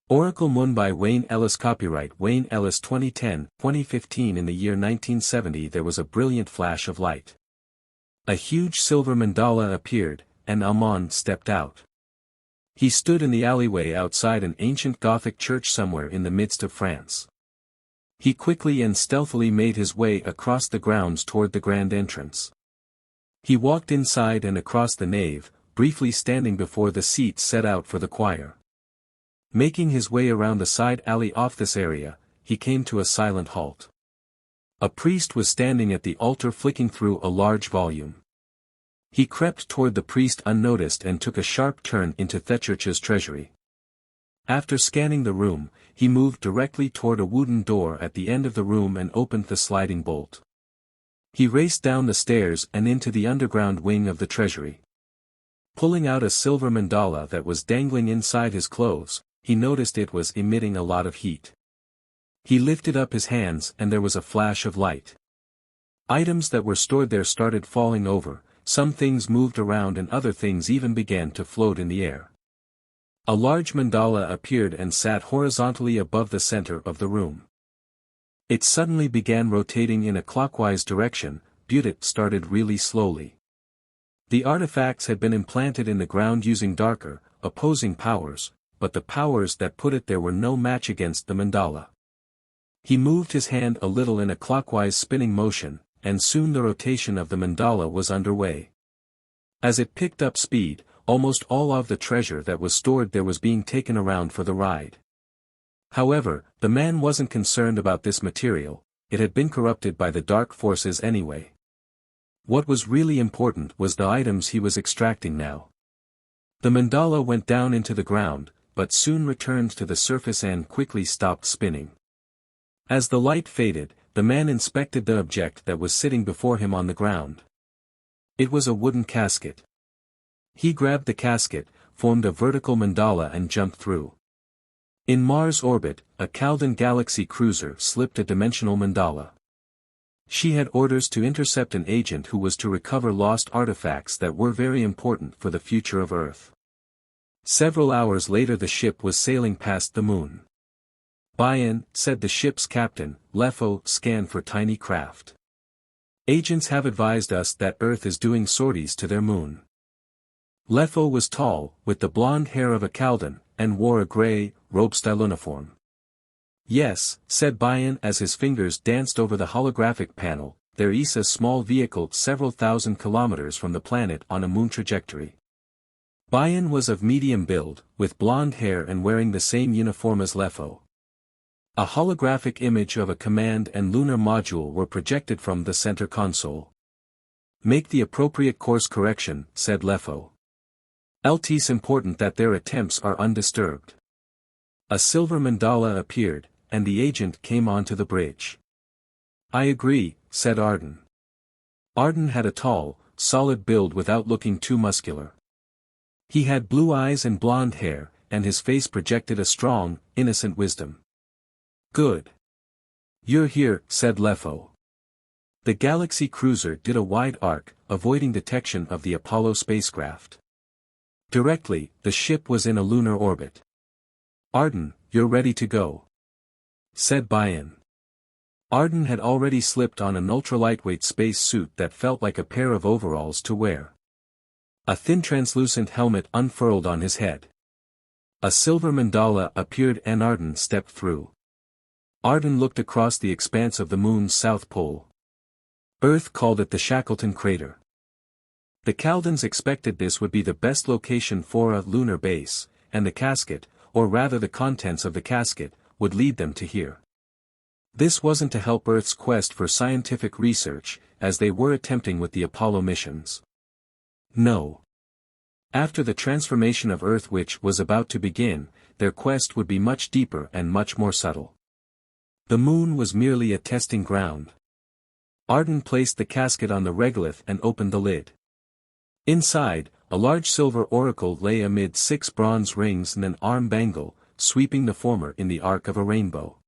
Oracle Moon by Wayne Ellis. Copyright Wayne Ellis 2010-2015. In the year 1970 there was a brilliant flash of light. A huge silver mandala appeared, and Almond stepped out. He stood in the alleyway outside an ancient Gothic church somewhere in the midst of France. He quickly and stealthily made his way across the grounds toward the grand entrance. He walked inside and across the nave, briefly standing before the seats set out for the choir. Making his way around the side alley off this area, he came to a silent halt. A priest was standing at the altar flicking through a large volume. He crept toward the priest unnoticed and took a sharp turn into the church's treasury. After scanning the room, he moved directly toward a wooden door at the end of the room and opened the sliding bolt. He raced down the stairs and into the underground wing of the treasury. Pulling out a silver mandala that was dangling inside his clothes, he noticed it was emitting a lot of heat. He lifted up his hands and there was a flash of light. Items that were stored there started falling over, some things moved around and other things even began to float in the air. A large mandala appeared and sat horizontally above the center of the room. It suddenly began rotating in a clockwise direction, but it started really slowly. The artifacts had been implanted in the ground using darker, opposing powers, but the powers that put it there were no match against the mandala. He moved his hand a little in a clockwise spinning motion, and soon the rotation of the mandala was underway. As it picked up speed, almost all of the treasure that was stored there was being taken around for the ride. However, the man wasn't concerned about this material, it had been corrupted by the dark forces anyway. What was really important was the items he was extracting now. The mandala went down into the ground, but soon returned to the surface and quickly stopped spinning. As the light faded, the man inspected the object that was sitting before him on the ground. It was a wooden casket. He grabbed the casket, formed a vertical mandala and jumped through. In Mars orbit, a Caldon galaxy cruiser slipped a dimensional mandala. She had orders to intercept an agent who was to recover lost artifacts that were very important for the future of Earth. Several hours later the ship was sailing past the moon. "Buy-in," said the ship's captain, "Lefo, scan for tiny craft. Agents have advised us that Earth is doing sorties to their moon." Lefo was tall, with the blonde hair of a Caldon, and wore a gray, robe-style uniform. "Yes," said Buy-in as his fingers danced over the holographic panel, "there is a small vehicle several thousand kilometers from the planet on a moon trajectory." Buy-in was of medium build, with blonde hair and wearing the same uniform as Lefo. A holographic image of a command and lunar module were projected from the center console. "Make the appropriate course correction," said Lefo. "It's important that their attempts are undisturbed." A silver mandala appeared, and the agent came onto the bridge. "I agree," said Arden. Arden had a tall, solid build without looking too muscular. He had blue eyes and blonde hair, and his face projected a strong, innocent wisdom. "Good. You're here," said Lefo. The Galaxy cruiser did a wide arc, avoiding detection of the Apollo spacecraft. Directly, the ship was in a lunar orbit. "Arden, you're ready to go," said Buy-in. Arden had already slipped on an ultra-lightweight space suit that felt like a pair of overalls to wear. A thin translucent helmet unfurled on his head. A silver mandala appeared and Arden stepped through. Arden looked across the expanse of the moon's south pole. Earth called it the Shackleton crater. The Caldons expected this would be the best location for a lunar base, and the casket, or rather the contents of the casket, would lead them to here. This wasn't to help Earth's quest for scientific research, as they were attempting with the Apollo missions. No. After the transformation of Earth which was about to begin, their quest would be much deeper and much more subtle. The moon was merely a testing ground. Arden placed the casket on the regolith and opened the lid. Inside, a large silver oracle lay amid 6 bronze rings and an arm bangle, sweeping the former in the arc of a rainbow.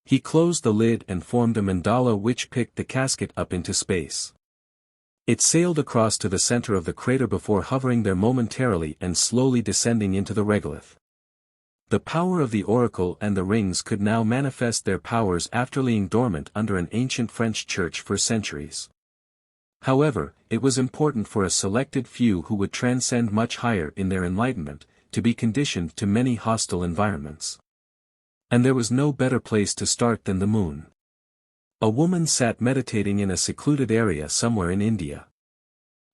He closed the lid and formed a mandala which picked the casket up into space. It sailed across to the center of the crater before hovering there momentarily and slowly descending into the regolith. The power of the oracle and the rings could now manifest their powers after lying dormant under an ancient French church for centuries. However, it was important for a selected few who would transcend much higher in their enlightenment, to be conditioned to many hostile environments. And there was no better place to start than the moon. A woman sat meditating in a secluded area somewhere in India.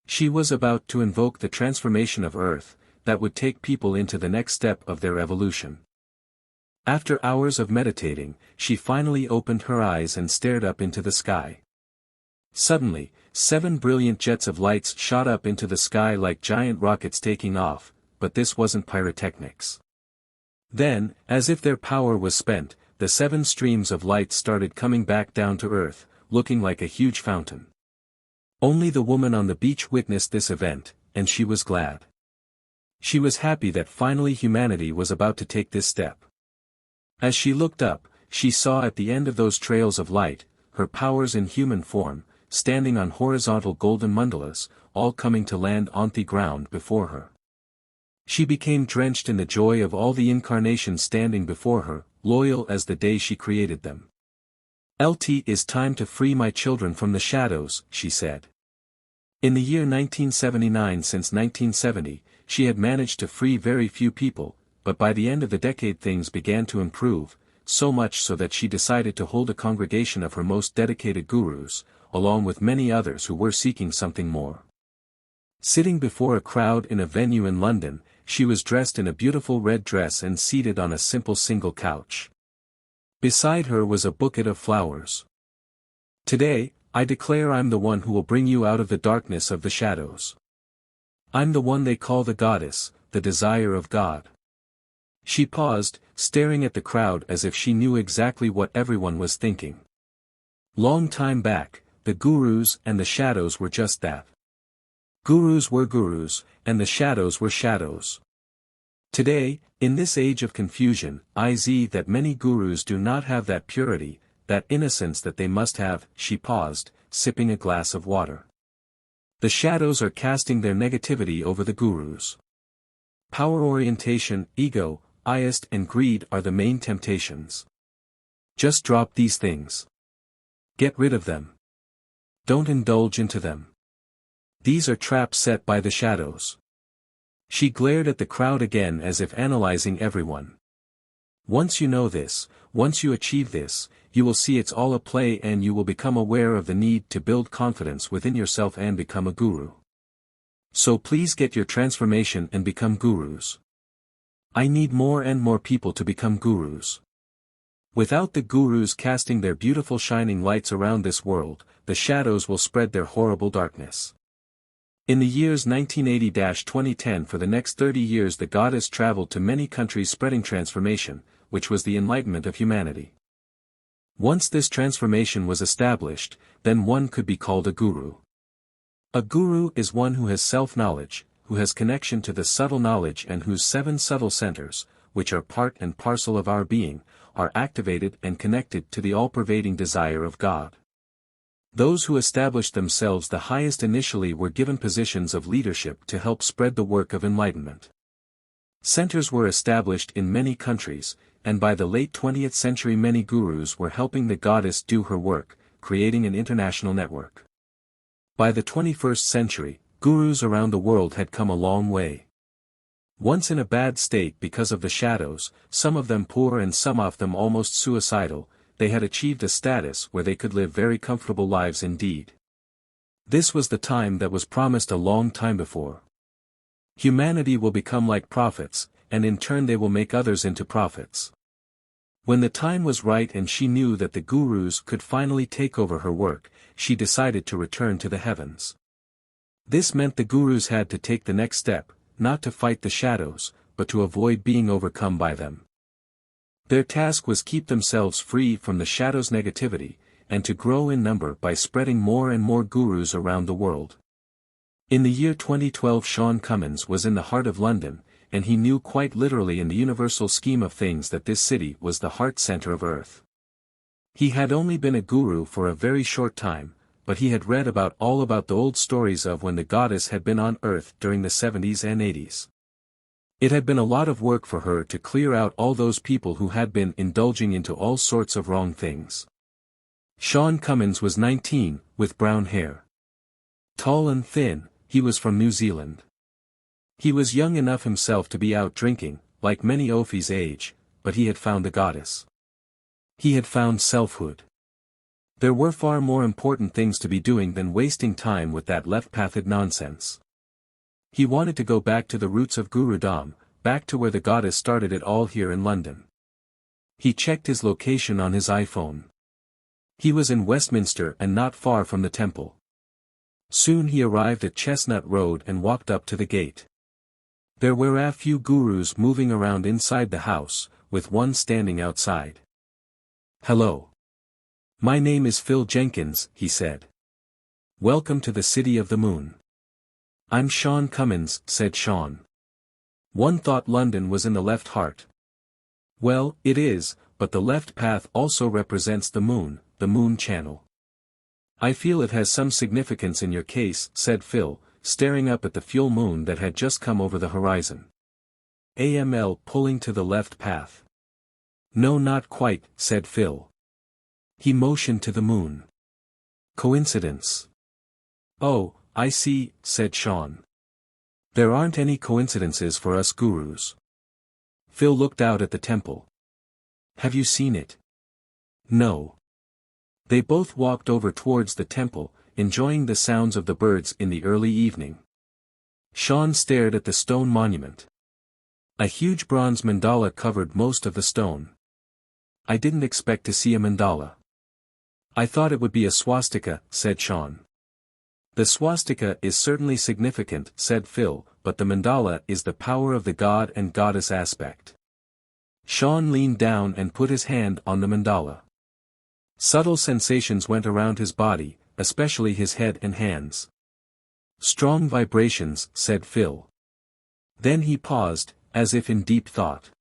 She was about to invoke the transformation of Earth, that would take people into the next step of their evolution. After hours of meditating, she finally opened her eyes and stared up into the sky. Suddenly, 7 brilliant jets of lights shot up into the sky like giant rockets taking off, but this wasn't pyrotechnics. Then, as if their power was spent, the 7 streams of light started coming back down to Earth, looking like a huge fountain. Only the woman on the beach witnessed this event, and she was glad. She was happy that finally humanity was about to take this step. As she looked up, she saw at the end of those trails of light, her powers in human form, standing on horizontal golden mandalas, all coming to land on the ground before her. She became drenched in the joy of all the incarnations standing before her, loyal as the day she created them. "It is time to free my children from the shadows," she said. In the year 1979, since 1970, she had managed to free very few people, but by the end of the decade things began to improve, so much so that she decided to hold a congregation of her most dedicated gurus, along with many others who were seeking something more. Sitting before a crowd in a venue in London, she was dressed in a beautiful red dress and seated on a simple single couch. Beside her was a bouquet of flowers. "Today, I declare I'm the one who will bring you out of the darkness of the shadows. I'm the one they call the goddess, the desire of God." She paused, staring at the crowd as if she knew exactly what everyone was thinking. Long time back, the gurus and the shadows were just that. Gurus were gurus, and the shadows were shadows. Today, in this age of confusion, I see that many gurus do not have that purity, that innocence that they must have. She paused, sipping a glass of water. The shadows are casting their negativity over the gurus. Power orientation, ego, egoist and greed are the main temptations. Just drop these things. Get rid of them. Don't indulge into them. These are traps set by the shadows. She glared at the crowd again as if analyzing everyone. Once you know this, once you achieve this, you will see it's all a play and you will become aware of the need to build confidence within yourself and become a guru. So please get your transformation and become gurus. I need more and more people to become gurus. Without the gurus casting their beautiful shining lights around this world, the shadows will spread their horrible darkness. In the years 1980-2010, for the next 30 years, the goddess traveled to many countries spreading transformation, which was the enlightenment of humanity. Once this transformation was established, then one could be called a guru. A guru is one who has self-knowledge, who has connection to the subtle knowledge and whose 7 subtle centers, which are part and parcel of our being, are activated and connected to the all-pervading desire of God. Those who established themselves the highest initially were given positions of leadership to help spread the work of enlightenment. Centers were established in many countries, and by the late 20th century many gurus were helping the goddess do her work, creating an international network. By the 21st century, gurus around the world had come a long way. Once in a bad state because of the shadows, some of them poor and some of them almost suicidal, they had achieved a status where they could live very comfortable lives indeed. This was the time that was promised a long time before. Humanity will become like prophets, and in turn they will make others into prophets. When the time was right and she knew that the gurus could finally take over her work, she decided to return to the heavens. This meant the gurus had to take the next step, not to fight the shadows, but to avoid being overcome by them. Their task was keep themselves free from the shadows' negativity, and to grow in number by spreading more and more gurus around the world. In the year 2012, Sean Cummins was in the heart of London, and he knew quite literally in the universal scheme of things that this city was the heart center of Earth. He had only been a guru for a very short time, but he had read all about the old stories of when the goddess had been on Earth during the 70s and 80s. It had been a lot of work for her to clear out all those people who had been indulging into all sorts of wrong things. Sean Cummins was 19, with brown hair. Tall and thin, he was from New Zealand. He was young enough himself to be out drinking, like many Ophi's age, but he had found the goddess. He had found selfhood. There were far more important things to be doing than wasting time with that left-pathed nonsense. He wanted to go back to the roots of Gurudom, back to where the goddess started it all here in London. He checked his location on his iPhone. He was in Westminster and not far from the temple. Soon he arrived at Chestnut Road and walked up to the gate. There were a few gurus moving around inside the house, with one standing outside. "Hello. My name is Phil Jenkins," he said. "Welcome to the City of the Moon." "I'm Sean Cummins," said Sean. One thought London was in the left heart. Well, it is, but the left path also represents the moon channel. "I feel it has some significance in your case," said Phil, staring up at the full moon that had just come over the horizon. "AML pulling to the left path." "No, not quite," said Phil. He motioned to the moon. "Coincidence?" "Oh, I see," said Sean. "There aren't any coincidences for us gurus." Phil looked out at the temple. "Have you seen it?" "No." They both walked over towards the temple, enjoying the sounds of the birds in the early evening. Sean stared at the stone monument. A huge bronze mandala covered most of the stone. "I didn't expect to see a mandala." "I thought it would be a swastika," said Sean. "The swastika is certainly significant," said Phil, "but the mandala is the power of the god and goddess aspect." Sean leaned down and put his hand on the mandala. Subtle sensations went around his body, especially his head and hands. "Strong vibrations," said Phil. Then he paused, as if in deep thought.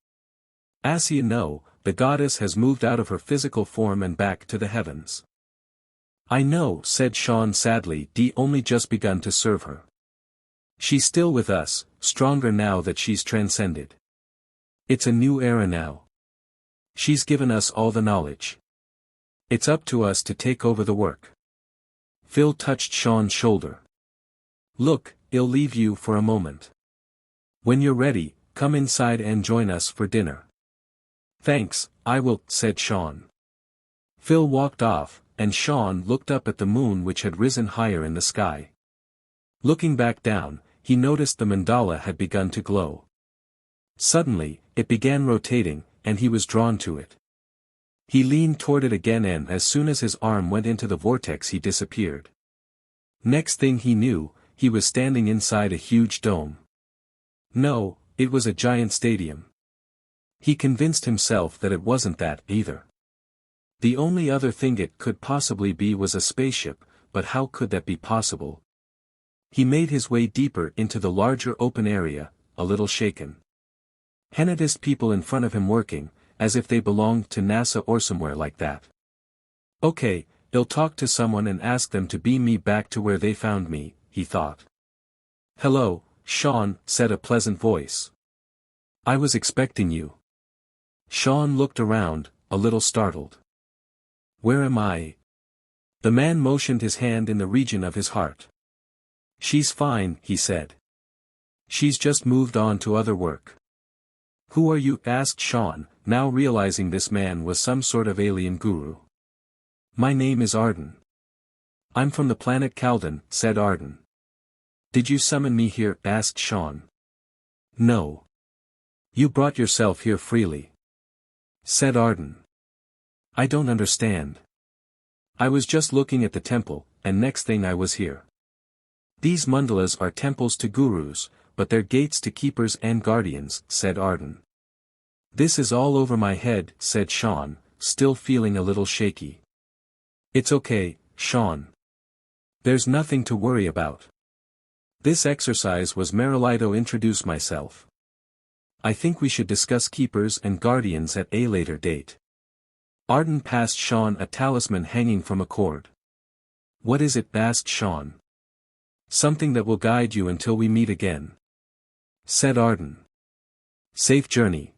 "As you know, the goddess has moved out of her physical form and back to the heavens." "I know," said Sean sadly, "D only just begun to serve her. She's still with us, stronger now that she's transcended. It's a new era now. She's given us all the knowledge. It's up to us to take over the work." Phil touched Sean's shoulder. "Look, I'll leave you for a moment. When you're ready, come inside and join us for dinner." "Thanks, I will," said Sean. Phil walked off, and Sean looked up at the moon which had risen higher in the sky. Looking back down, he noticed the mandala had begun to glow. Suddenly, it began rotating, and he was drawn to it. He leaned toward it again and as soon as his arm went into the vortex he disappeared. Next thing he knew, he was standing inside a huge dome. No, it was a giant stadium. He convinced himself that it wasn't that either. The only other thing it could possibly be was a spaceship, but how could that be possible? He made his way deeper into the larger open area, a little shaken. He noticed people in front of him working, as if they belonged to NASA or somewhere like that. "Okay, I'll talk to someone and ask them to beam me back to where they found me," he thought. "Hello, Sean," said a pleasant voice. "I was expecting you." Sean looked around, a little startled. "Where am I?" The man motioned his hand in the region of his heart. "She's fine," he said. "She's just moved on to other work." "Who are you?" asked Sean, now realizing this man was some sort of alien guru. "My name is Arden." "I'm from the planet Caldon," said Arden. "Did you summon me here?" asked Sean. "No. You brought yourself here freely," said Arden. "I don't understand. I was just looking at the temple, and next thing I was here." "These mandalas are temples to gurus, but they're gates to keepers and guardians," said Arden. "This is all over my head," said Sean, still feeling a little shaky. "It's okay, Sean. There's nothing to worry about. This exercise was Marilito introduce myself. I think we should discuss keepers and guardians at a later date." Arden passed Sean a talisman hanging from a cord. "What is it?" asked Sean. "Something that will guide you until we meet again," said Arden. Safe journey.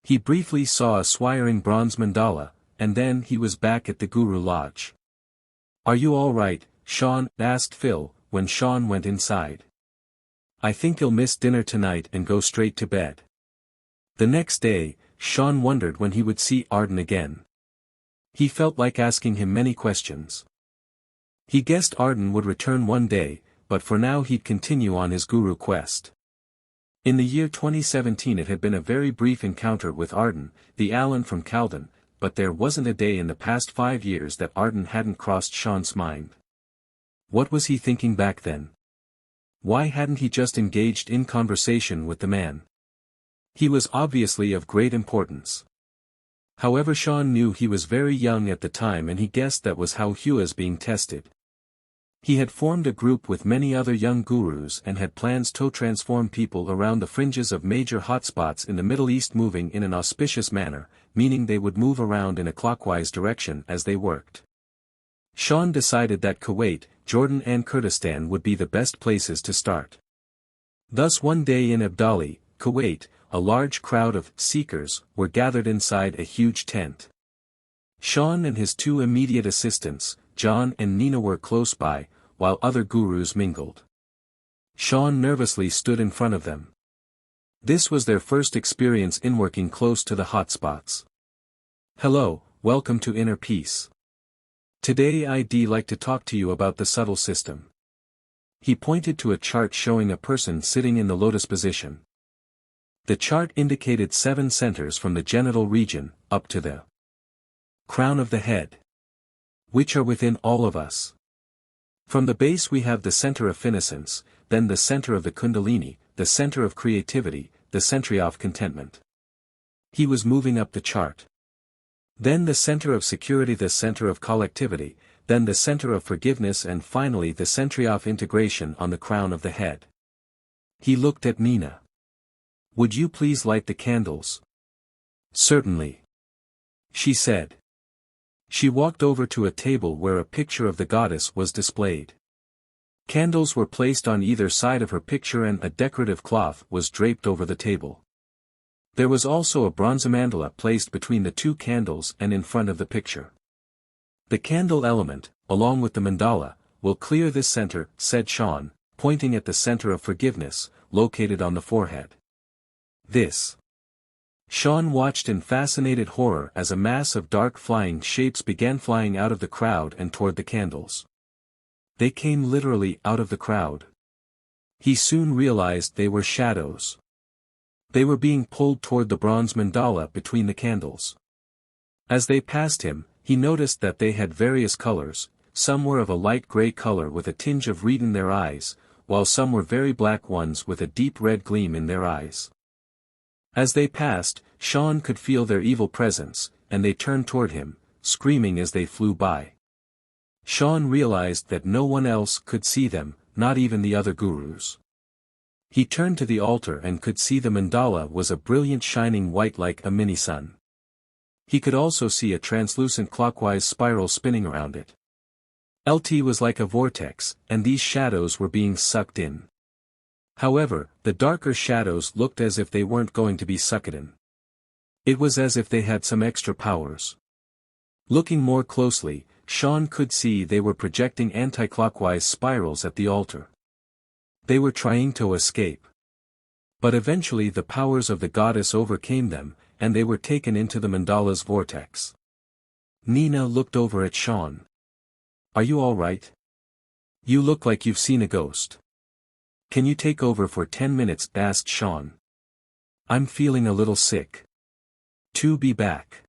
He briefly saw a swiring bronze mandala, and then he was back at the Guru Lodge. Are you all right, Sean? Asked Phil, when Sean went inside. I think you'll miss dinner tonight and go straight to bed. The next day, Sean wondered when he would see Arden again. He felt like asking him many questions. He guessed Arden would return one day, but for now he'd continue on his guru quest. In the year 2017 it had been a very brief encounter with Arden, the Allen from Caldon, but there wasn't a day in the past 5 years that Arden hadn't crossed Sean's mind. What was he thinking back then? Why hadn't he just engaged in conversation with the man? He was obviously of great importance. However, Sean knew he was very young at the time, and he guessed that was how he was being tested. He had formed a group with many other young gurus and had plans to transform people around the fringes of major hotspots in the Middle East, moving in an auspicious manner, meaning they would move around in a clockwise direction as they worked. Sean decided that Kuwait, Jordan and Kurdistan would be the best places to start. Thus one day in Abdali, Kuwait, a large crowd of seekers were gathered inside a huge tent. Sean and his 2 immediate assistants, John and Nina, were close by, while other gurus mingled. Sean nervously stood in front of them. This was their first experience in working close to the hotspots. Hello, welcome to Inner Peace. Today I'd like to talk to you about the subtle system. He pointed to a chart showing a person sitting in the lotus position. The chart indicated 7 centers from the genital region, up to the crown of the head, which are within all of us. From the base we have the center of finessence, then the center of the kundalini, the center of creativity, the center of contentment. He was moving up the chart. Then the center of security, the center of collectivity, then the center of forgiveness, and finally the center of integration on the crown of the head. He looked at Nina. Would you please light the candles? Certainly, she said. She walked over to a table where a picture of the goddess was displayed. Candles were placed on either side of her picture and a decorative cloth was draped over the table. There was also a bronze mandala placed between the 2 candles and in front of the picture. The candle element, along with the mandala, will clear this center, said Sean, pointing at the center of forgiveness, located on the forehead. This. Sean watched in fascinated horror as a mass of dark flying shapes began flying out of the crowd and toward the candles. They came literally out of the crowd. He soon realized they were shadows. They were being pulled toward the bronze mandala between the candles. As they passed him, he noticed that they had various colors. Some were of a light gray color with a tinge of red in their eyes, while some were very black ones with a deep red gleam in their eyes. As they passed, Sean could feel their evil presence, and they turned toward him, screaming as they flew by. Sean realized that no one else could see them, not even the other gurus. He turned to the altar and could see the mandala was a brilliant shining white like a mini-sun. He could also see a translucent clockwise spiral spinning around it. LT was like a vortex, and these shadows were being sucked in. However, the darker shadows looked as if they weren't going to be sucked in. It was as if they had some extra powers. Looking more closely, Sean could see they were projecting anti-clockwise spirals at the altar. They were trying to escape. But eventually the powers of the goddess overcame them, and they were taken into the mandala's vortex. Nina looked over at Sean. Are you all right? You look like you've seen a ghost. Can you take over for 10 minutes? Asked Sean. I'm feeling a little sick. To be back.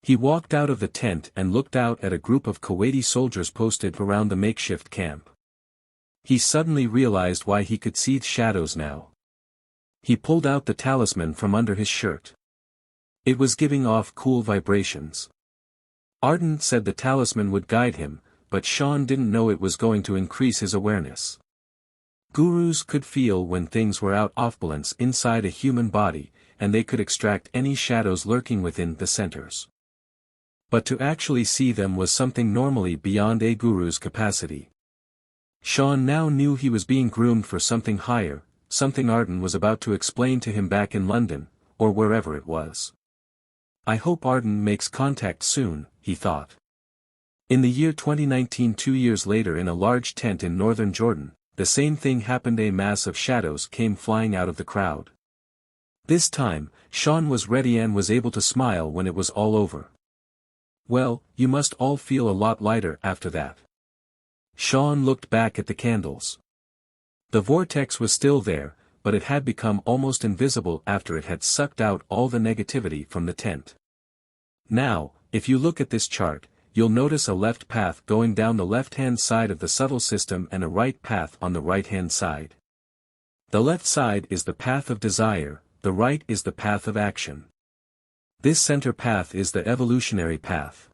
He walked out of the tent and looked out at a group of Kuwaiti soldiers posted around the makeshift camp. He suddenly realized why he could see shadows now. He pulled out the talisman from under his shirt. It was giving off cool vibrations. Arden said the talisman would guide him, but Sean didn't know it was going to increase his awareness. Gurus could feel when things were out of balance inside a human body, and they could extract any shadows lurking within the centers. But to actually see them was something normally beyond a guru's capacity. Sean now knew he was being groomed for something higher, something Arden was about to explain to him back in London, or wherever it was. I hope Arden makes contact soon, he thought. In the year 2019, 2 years later, in a large tent in northern Jordan, the same thing happened. A mass of shadows came flying out of the crowd. This time, Sean was ready and was able to smile when it was all over. Well, you must all feel a lot lighter after that. Sean looked back at the candles. The vortex was still there, but it had become almost invisible after it had sucked out all the negativity from the tent. Now, if you look at this chart, you'll notice a left path going down the left-hand side of the subtle system and a right path on the right-hand side. The left side is the path of desire, the right is the path of action. This center path is the evolutionary path.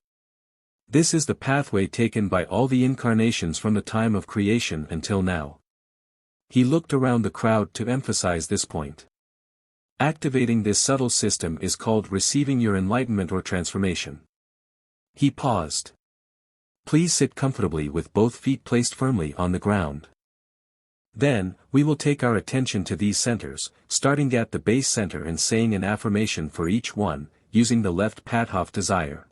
This is the pathway taken by all the incarnations from the time of creation until now. He looked around the crowd to emphasize this point. Activating this subtle system is called receiving your enlightenment or transformation. He paused. Please sit comfortably with both feet placed firmly on the ground. Then, we will take our attention to these centers, starting at the base center and saying an affirmation for each one, using the left path of desire.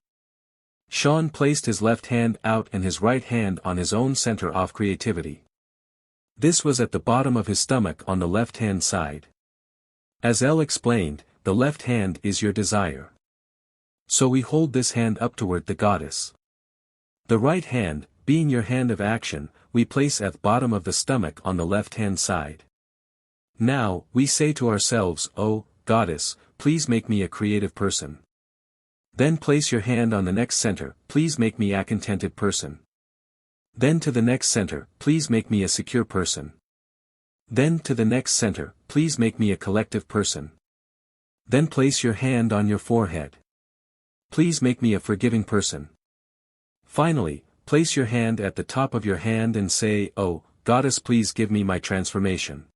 Sean placed his left hand out and his right hand on his own center of creativity. This was at the bottom of his stomach on the left-hand side. As Elle explained, the left hand is your desire. So we hold this hand up toward the goddess. The right hand, being your hand of action, we place at the bottom of the stomach on the left-hand side. Now, we say to ourselves, "Oh, goddess, please make me a creative person." Then place your hand on the next center, "Please make me a contented person." Then to the next center, "Please make me a secure person." Then to the next center, "Please make me a collective person." Then place your hand on your forehead. "Please make me a forgiving person." Finally, place your hand at the top of your hand and say, "Oh, goddess, please give me my transformation."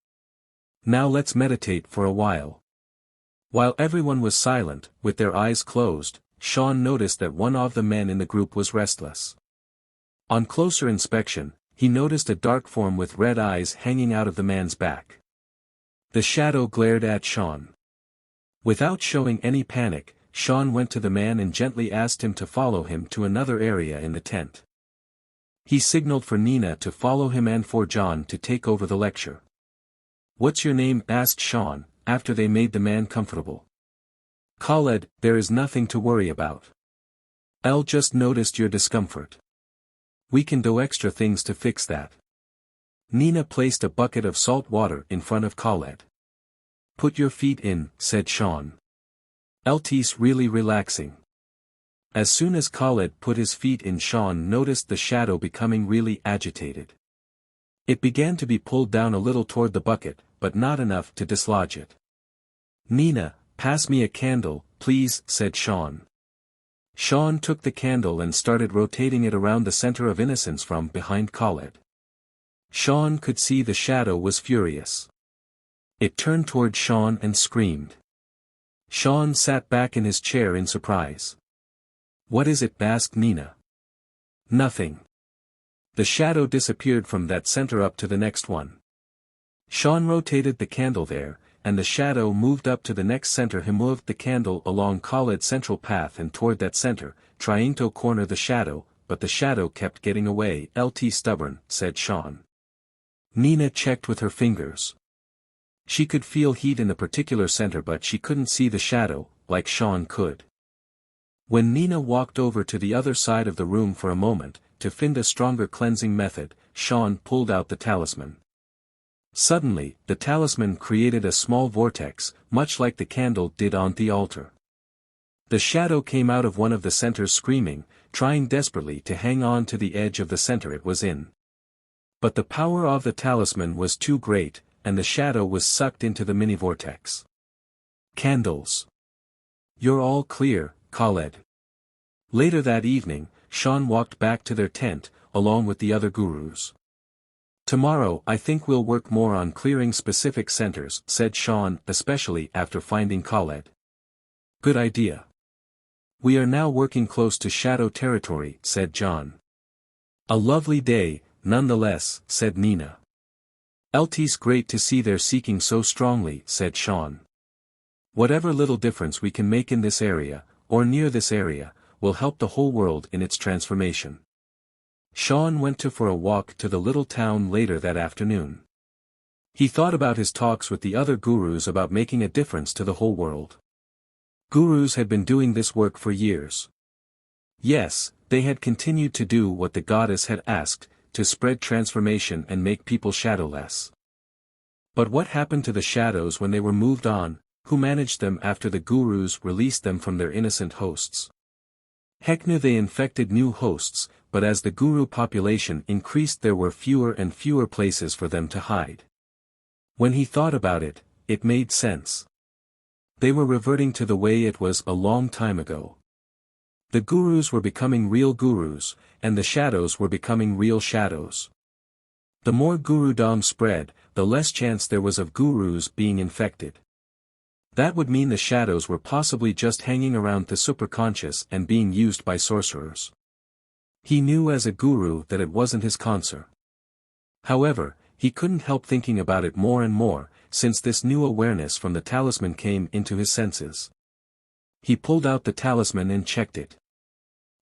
Now let's meditate for a while. While everyone was silent, with their eyes closed, Sean noticed that one of the men in the group was restless. On closer inspection, he noticed a dark form with red eyes hanging out of the man's back. The shadow glared at Sean. Without showing any panic, Sean went to the man and gently asked him to follow him to another area in the tent. He signaled for Nina to follow him and for John to take over the lecture. "What's your name?" asked Sean, after they made the man comfortable. "Khaled, there is nothing to worry about. Elle just noticed your discomfort. We can do extra things to fix that." Nina placed a bucket of salt water in front of Khaled. "Put your feet in," said Sean. "Eltis really relaxing." As soon as Khaled put his feet in, Sean noticed the shadow becoming really agitated. It began to be pulled down a little toward the bucket, but not enough to dislodge it. "Nina, pass me a candle, please," said Sean. Sean took the candle and started rotating it around the center of innocence from behind Khaled. Sean could see the shadow was furious. It turned toward Sean and screamed. Sean sat back in his chair in surprise. "What is it?" asked Nina. "Nothing." The shadow disappeared from that center up to the next one. Sean rotated the candle there, and the shadow moved up to the next center. He moved the candle along Khaled's central path and toward that center, trying to corner the shadow, but the shadow kept getting away. "LT stubborn," said Sean. Nina checked with her fingers. She could feel heat in the particular center, but she couldn't see the shadow, like Sean could. When Nina walked over to the other side of the room for a moment, to find a stronger cleansing method, Sean pulled out the talisman. Suddenly, the talisman created a small vortex, much like the candle did on the altar. The shadow came out of one of the centers screaming, trying desperately to hang on to the edge of the center it was in. But the power of the talisman was too great, and the shadow was sucked into the mini-vortex. "Candles. You're all clear, Khaled." Later that evening, Sean walked back to their tent, along with the other gurus. "Tomorrow I think we'll work more on clearing specific centers," said Sean, especially after finding Khaled. "Good idea. We are now working close to shadow territory," said John. "A lovely day, nonetheless," said Nina. "It's great to see they're seeking so strongly," said Sean. "Whatever little difference we can make in this area, or near this area, will help the whole world in its transformation." Sean went for a walk to the little town later that afternoon. He thought about his talks with the other gurus about making a difference to the whole world. Gurus had been doing this work for years. Yes, they had continued to do what the goddess had asked, to spread transformation and make people shadowless. But what happened to the shadows when they were moved on? Who managed them after the gurus released them from their innocent hosts? Heck, knew they infected new hosts, but as the guru population increased there were fewer and fewer places for them to hide. When he thought about it, it made sense. They were reverting to the way it was a long time ago. The gurus were becoming real gurus, and the shadows were becoming real shadows. The more gurudom spread, the less chance there was of gurus being infected. That would mean the shadows were possibly just hanging around the superconscious and being used by sorcerers. He knew as a guru that it wasn't his concern. However, he couldn't help thinking about it more and more, since this new awareness from the talisman came into his senses. He pulled out the talisman and checked it.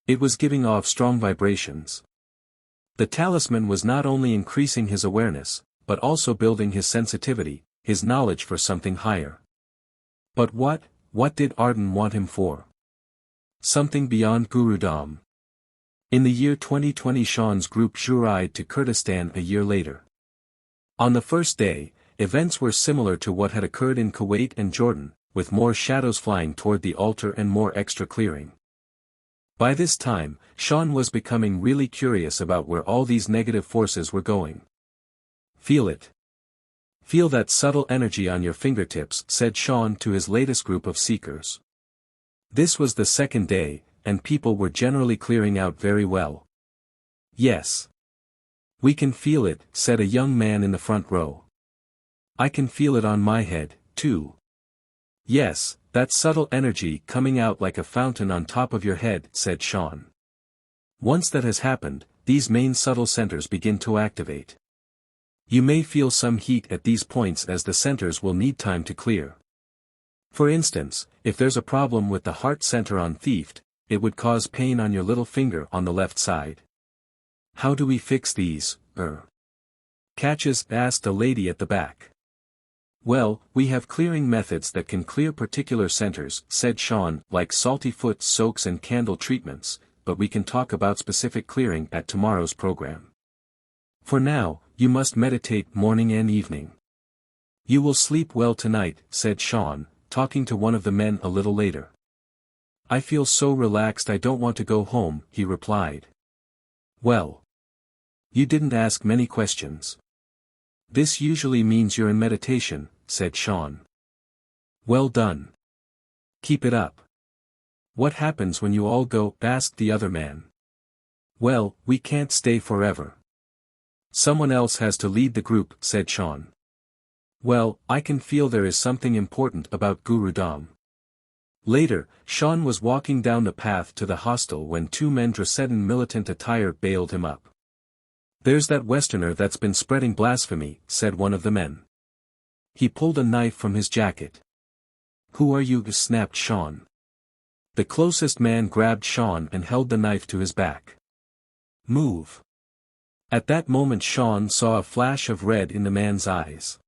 It was giving off strong vibrations. The talisman was not only increasing his awareness, but also building his sensitivity, his knowledge for something higher. But what did Arden want him for? Something beyond gurudom. In the year 2020 Sean's group journeyed to Kurdistan a year later. On the first day, events were similar to what had occurred in Kuwait and Jordan, with more shadows flying toward the altar and more extra clearing. By this time, Sean was becoming really curious about where all these negative forces were going. "Feel it. Feel that subtle energy on your fingertips," said Sean to his latest group of seekers. This was the second day, and people were generally clearing out very well. "Yes. We can feel it," said a young man in the front row. "I can feel it on my head, too." "Yes, that subtle energy coming out like a fountain on top of your head," said Sean. "Once that has happened, these main subtle centers begin to activate. You may feel some heat at these points as the centers will need time to clear. For instance, if there's a problem with the heart center on theft, it would cause pain on your little finger on the left side. "How do we fix these, catches?" asked a lady at the back. "Well, we have clearing methods that can clear particular centers," said Sean, "like salty foot soaks and candle treatments, but we can talk about specific clearing at tomorrow's program. For now, you must meditate morning and evening. You will sleep well tonight," said Sean, talking to one of the men a little later. "I feel so relaxed I don't want to go home," he replied. "Well, you didn't ask many questions. This usually means you're in meditation," said Sean. "Well done. Keep it up." "What happens when you all go?" asked the other man. "Well, we can't stay forever. Someone else has to lead the group," said Sean. "Well, I can feel there is something important about gurudom." Later, Sean was walking down the path to the hostel when two men dressed in militant attire bailed him up. "There's that Westerner that's been spreading blasphemy," said one of the men. He pulled a knife from his jacket. "Who are you?" snapped Sean. The closest man grabbed Sean and held the knife to his back. "Move." At that moment Sean saw a flash of red in the man's eyes.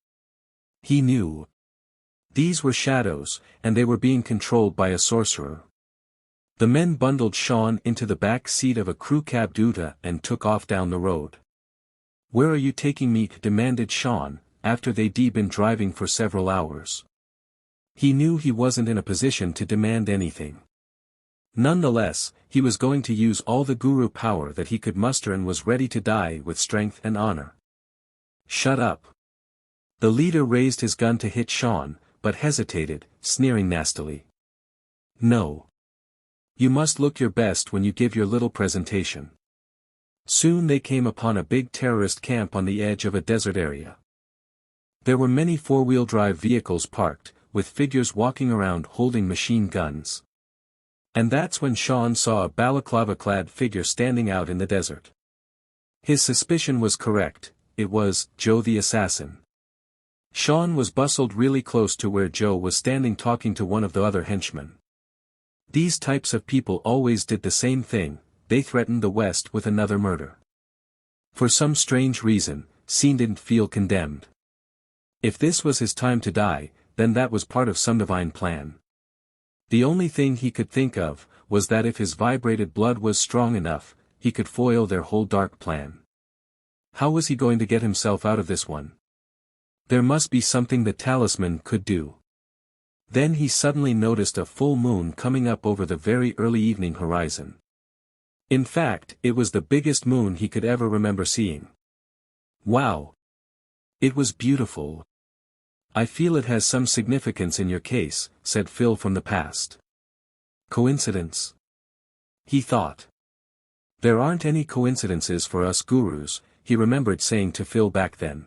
He knew. These were shadows, and they were being controlled by a sorcerer. The men bundled Sean into the back seat of a crew cab Duta and took off down the road. "Where are you taking me?" demanded Sean, after they'd been driving for several hours. He knew he wasn't in a position to demand anything. Nonetheless, he was going to use all the guru power that he could muster and was ready to die with strength and honor. "Shut up." The leader raised his gun to hit Sean, but hesitated, sneering nastily. "No. You must look your best when you give your little presentation." Soon they came upon a big terrorist camp on the edge of a desert area. There were many four-wheel drive vehicles parked, with figures walking around holding machine guns. And that's when Sean saw a balaclava-clad figure standing out in the desert. His suspicion was correct. it was Joe the assassin. Sean was bustled really close to where Joe was standing talking to one of the other henchmen. These types of people always did the same thing, they threatened the West with another murder. For some strange reason, Sean didn't feel condemned. If this was his time to die, then that was part of some divine plan. The only thing he could think of, was that if his vibrated blood was strong enough, he could foil their whole dark plan. How was he going to get himself out of this one? There must be something the talisman could do. Then he suddenly noticed a full moon coming up over the very early evening horizon. In fact, it was the biggest moon he could ever remember seeing. Wow! It was beautiful. I feel it has some significance in your case, said Phil from the past. Coincidence? He thought. There aren't any coincidences for us gurus, he remembered saying to Phil back then.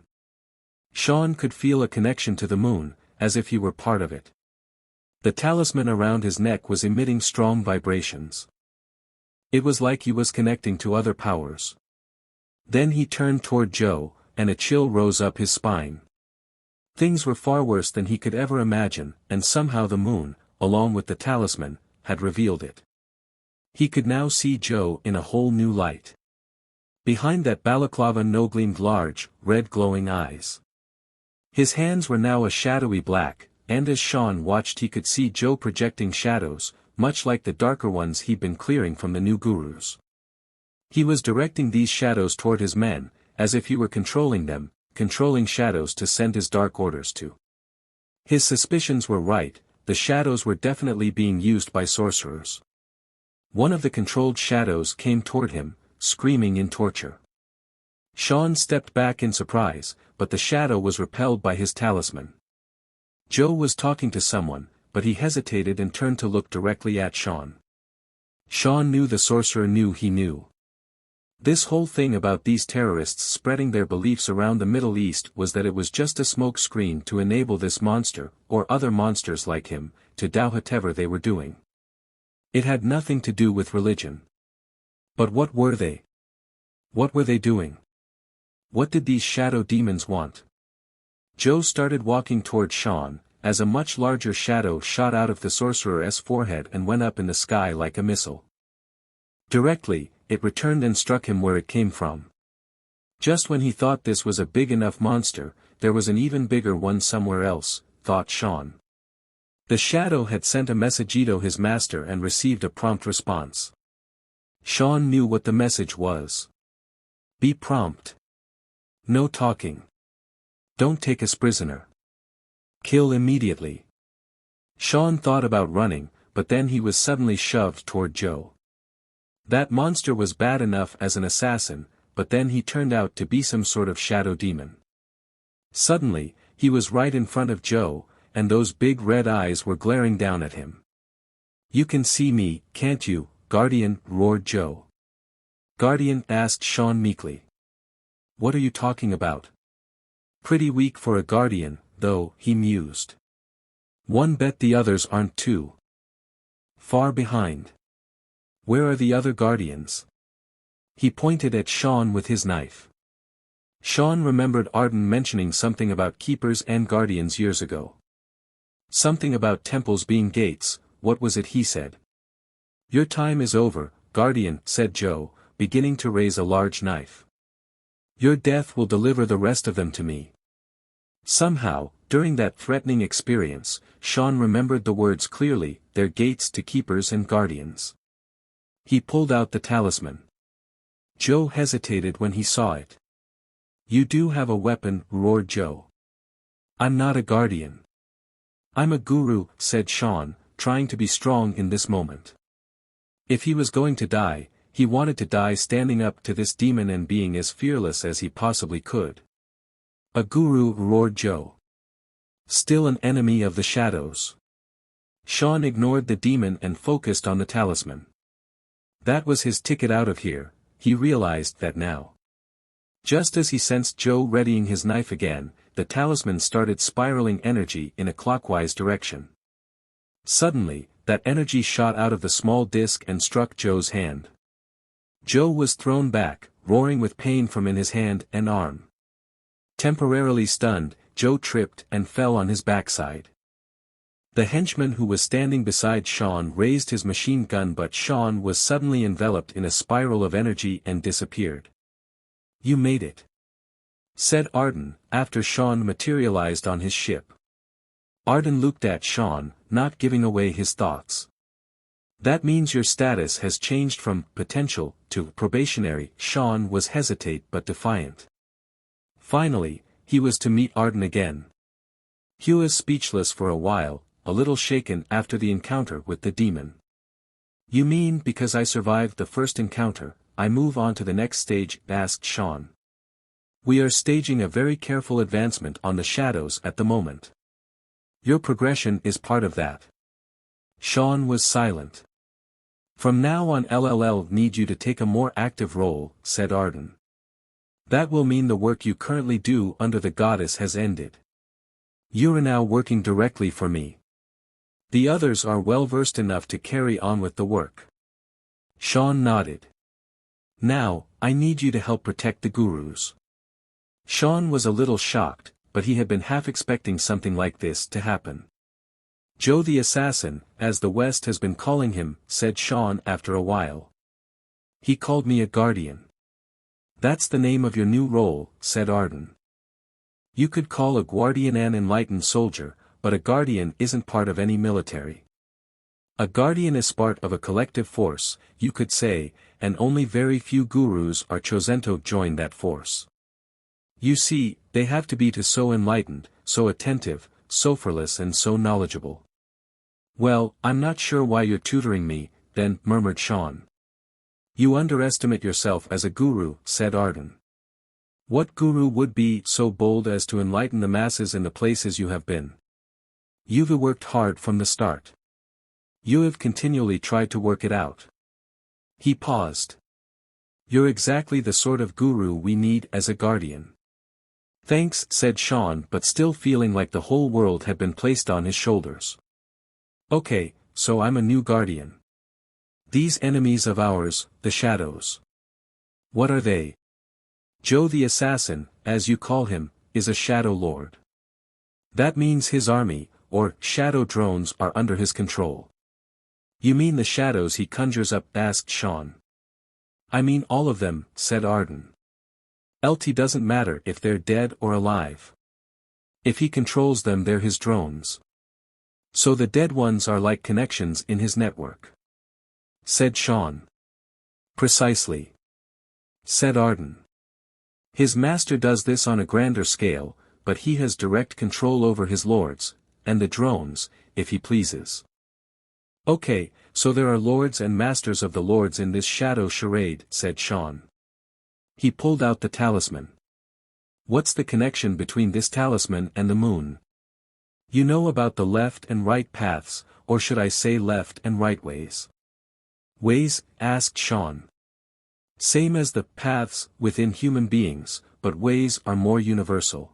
Sean could feel a connection to the moon, as if he were part of it. The talisman around his neck was emitting strong vibrations. It was like he was connecting to other powers. Then he turned toward Joe, and a chill rose up his spine. Things were far worse than he could ever imagine, and somehow the moon, along with the talisman, had revealed it. He could now see Joe in a whole new light. Behind that balaclava gleamed large, red glowing eyes. His hands were now a shadowy black, and as Sean watched he could see Joe projecting shadows, much like the darker ones he'd been clearing from the new gurus. He was directing these shadows toward his men, as if he were controlling them, controlling shadows to send his dark orders to. His suspicions were right, the shadows were definitely being used by sorcerers. One of the controlled shadows came toward him, screaming in torture. Sean stepped back in surprise, but the shadow was repelled by his talisman. Joe was talking to someone, but he hesitated and turned to look directly at Sean. Sean knew the sorcerer knew he knew. This whole thing about these terrorists spreading their beliefs around the Middle East was that it was just a smoke screen to enable this monster, or other monsters like him, to do whatever they were doing. It had nothing to do with religion. But what were they? What were they doing? What did these shadow demons want? Joe started walking toward Sean, as a much larger shadow shot out of the sorcerer's forehead and went up in the sky like a missile. Directly, it returned and struck him where it came from. Just when he thought this was a big enough monster, there was an even bigger one somewhere else, thought Sean. The shadow had sent a messagito his master and received a prompt response. Sean knew what the message was. Be prompt. No talking. Don't take us prisoner. Kill immediately. Sean thought about running, but then he was suddenly shoved toward Joe. That monster was bad enough as an assassin, but then he turned out to be some sort of shadow demon. Suddenly, he was right in front of Joe, and those big red eyes were glaring down at him. You can see me, can't you, Guardian? Roared Joe. Guardian? Asked Sean meekly. What are you talking about? Pretty weak for a guardian, though, he mused. One bet the others aren't too far behind. Where are the other guardians? He pointed at Sean with his knife. Sean remembered Arden mentioning something about keepers and guardians years ago. Something about temples being gates, what was it he said? Your time is over, Guardian, said Joe, beginning to raise a large knife. Your death will deliver the rest of them to me. Somehow, during that threatening experience, Sean remembered the words clearly, their gates to keepers and guardians. He pulled out the talisman. Joe hesitated when he saw it. You do have a weapon, roared Joe. I'm not a guardian. I'm a guru, said Sean, trying to be strong in this moment. If he was going to die, he wanted to die standing up to this demon and being as fearless as he possibly could. A guru, roared Joe. Still an enemy of the shadows. Sean ignored the demon and focused on the talisman. That was his ticket out of here, he realized that now. Just as he sensed Joe readying his knife again, the talisman started spiraling energy in a clockwise direction. Suddenly, that energy shot out of the small disc and struck Joe's hand. Joe was thrown back, roaring with pain from in his hand and arm. Temporarily stunned, Joe tripped and fell on his backside. The henchman who was standing beside Sean raised his machine gun, but Sean was suddenly enveloped in a spiral of energy and disappeared. "You made it," said Arden, after Sean materialized on his ship. Arden looked at Sean, not giving away his thoughts. "That means your status has changed from potential to probationary." Sean was hesitant but defiant. Finally, he was to meet Arden again. He was speechless for a while, a little shaken after the encounter with the demon. "You mean because I survived the first encounter, I move on to the next stage?" asked Sean. "We are staging a very careful advancement on the shadows at the moment. Your progression is part of that." Sean was silent. "From now on I'll need you to take a more active role," said Arden. "That will mean the work you currently do under the goddess has ended. You are now working directly for me. The others are well versed enough to carry on with the work." Sean nodded. "Now, I need you to help protect the gurus." Sean was a little shocked, but he had been half expecting something like this to happen. "Joe the Assassin, as the West has been calling him," said Sean after a while. "He called me a guardian." "That's the name of your new role," said Arden. "You could call a guardian an enlightened soldier, but a guardian isn't part of any military. A guardian is part of a collective force, you could say, and only very few gurus are chosen to join that force. You see, they have to be so enlightened, so attentive, so fearless and so knowledgeable." "Well, I'm not sure why you're tutoring me, then," murmured Sean. "You underestimate yourself as a guru," said Arden. "What guru would be so bold as to enlighten the masses in the places you have been? You've worked hard from the start. You have continually tried to work it out." He paused. "You're exactly the sort of guru we need as a guardian." "Thanks," said Sean, but still feeling like the whole world had been placed on his shoulders. "Okay, so I'm a new guardian. These enemies of ours, the shadows. What are they?" "Joe the Assassin, as you call him, is a shadow lord. That means his army, or shadow drones, are under his control." "You mean the shadows he conjures up?" asked Sean. "I mean all of them," said Arden. "LT doesn't matter if they're dead or alive. If he controls them, they're his drones. So the dead ones are like connections in his network," said Sean. "Precisely," said Arden. "His master does this on a grander scale, but he has direct control over his lords, and the drones, if he pleases." "Okay, so there are lords and masters of the lords in this shadow charade," said Sean. He pulled out the talisman. "What's the connection between this talisman and the moon? You know about the left and right paths, or should I say left and right ways?" "Ways?" asked Sean. "Same as the paths within human beings, but ways are more universal.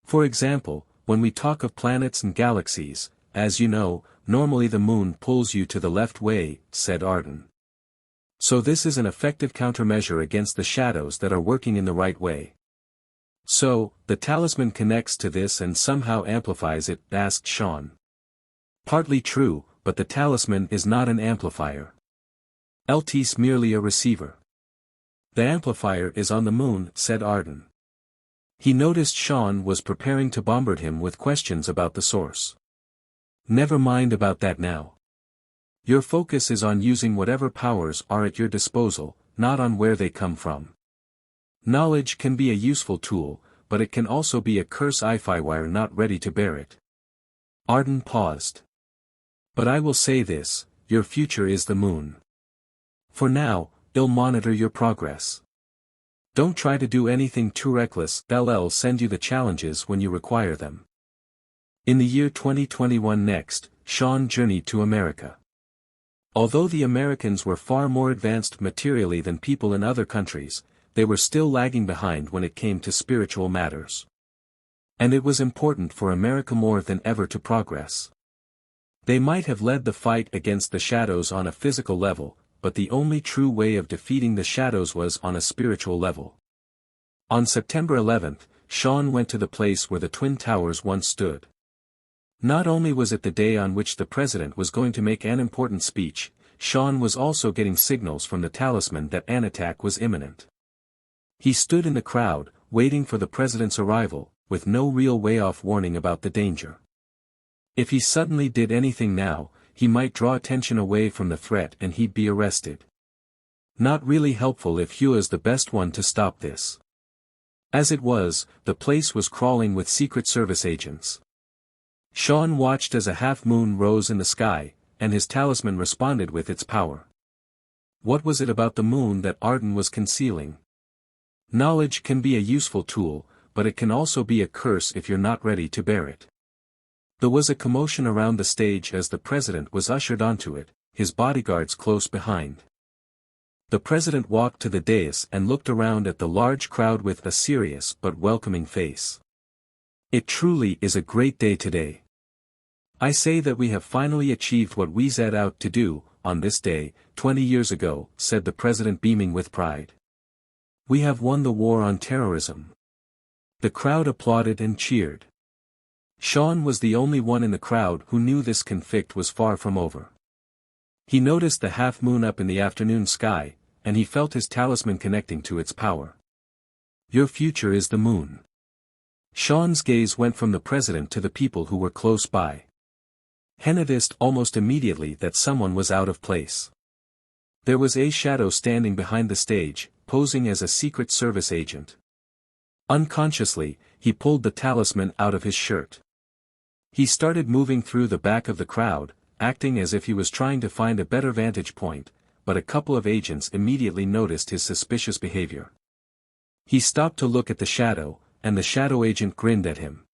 For example, when we talk of planets and galaxies, as you know, normally the moon pulls you to the left way," said Arden. "So this is an effective countermeasure against the shadows that are working in the right way." "So, the talisman connects to this and somehow amplifies it?" asked Sean. "Partly true, but the talisman is not an amplifier. LT's merely a receiver. The amplifier is on the moon," said Arden. He noticed Sean was preparing to bombard him with questions about the source. "Never mind about that now. Your focus is on using whatever powers are at your disposal, not on where they come from. Knowledge can be a useful tool, but it can also be a curse if I were not ready to bear it." Arden paused. "But I will say this, your future is the moon. For now, I'll monitor your progress. Don't try to do anything too reckless, I'll send you the challenges when you require them." In the year 2021 next, Sean journeyed to America. Although the Americans were far more advanced materially than people in other countries, they were still lagging behind when it came to spiritual matters. And it was important for America more than ever to progress. They might have led the fight against the shadows on a physical level, but the only true way of defeating the shadows was on a spiritual level. On September 11, Sean went to the place where the Twin Towers once stood. Not only was it the day on which the president was going to make an important speech, Sean was also getting signals from the talisman that an attack was imminent. He stood in the crowd, waiting for the president's arrival, with no real way-off warning about the danger. If he suddenly did anything now, he might draw attention away from the threat and he'd be arrested. Not really helpful if Hua's the best one to stop this. As it was, the place was crawling with Secret Service agents. Sean watched as a half-moon rose in the sky, and his talisman responded with its power. What was it about the moon that Arden was concealing? Knowledge can be a useful tool, but it can also be a curse if you're not ready to bear it. There was a commotion around the stage as the president was ushered onto it, his bodyguards close behind. The president walked to the dais and looked around at the large crowd with a serious but welcoming face. It truly is a great day today. I say that we have finally achieved what we set out to do, on this day, 20 years ago, said the president beaming with pride. We have won the war on terrorism. The crowd applauded and cheered. Sean was the only one in the crowd who knew this conflict was far from over. He noticed the half-moon up in the afternoon sky, and he felt his talisman connecting to its power. Your future is the moon. Sean's gaze went from the president to the people who were close by. He noticed almost immediately that someone was out of place. There was a shadow standing behind the stage, posing as a Secret Service agent. Unconsciously, he pulled the talisman out of his shirt. He started moving through the back of the crowd, acting as if he was trying to find a better vantage point, but a couple of agents immediately noticed his suspicious behavior. He stopped to look at the shadow, and the shadow agent grinned at him.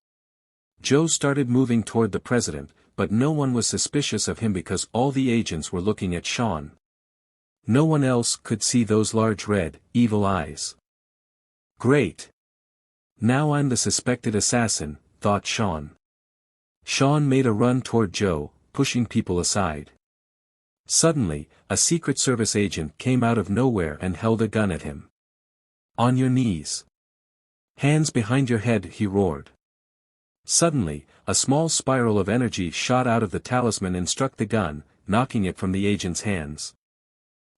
Joe started moving toward the president, but no one was suspicious of him because all the agents were looking at Sean. No one else could see those large red, evil eyes. Great. Now I'm the suspected assassin, thought Sean. Sean made a run toward Joe, pushing people aside. Suddenly, a Secret Service agent came out of nowhere and held a gun at him. On your knees. Hands behind your head, he roared. Suddenly, a small spiral of energy shot out of the talisman and struck the gun, knocking it from the agent's hands.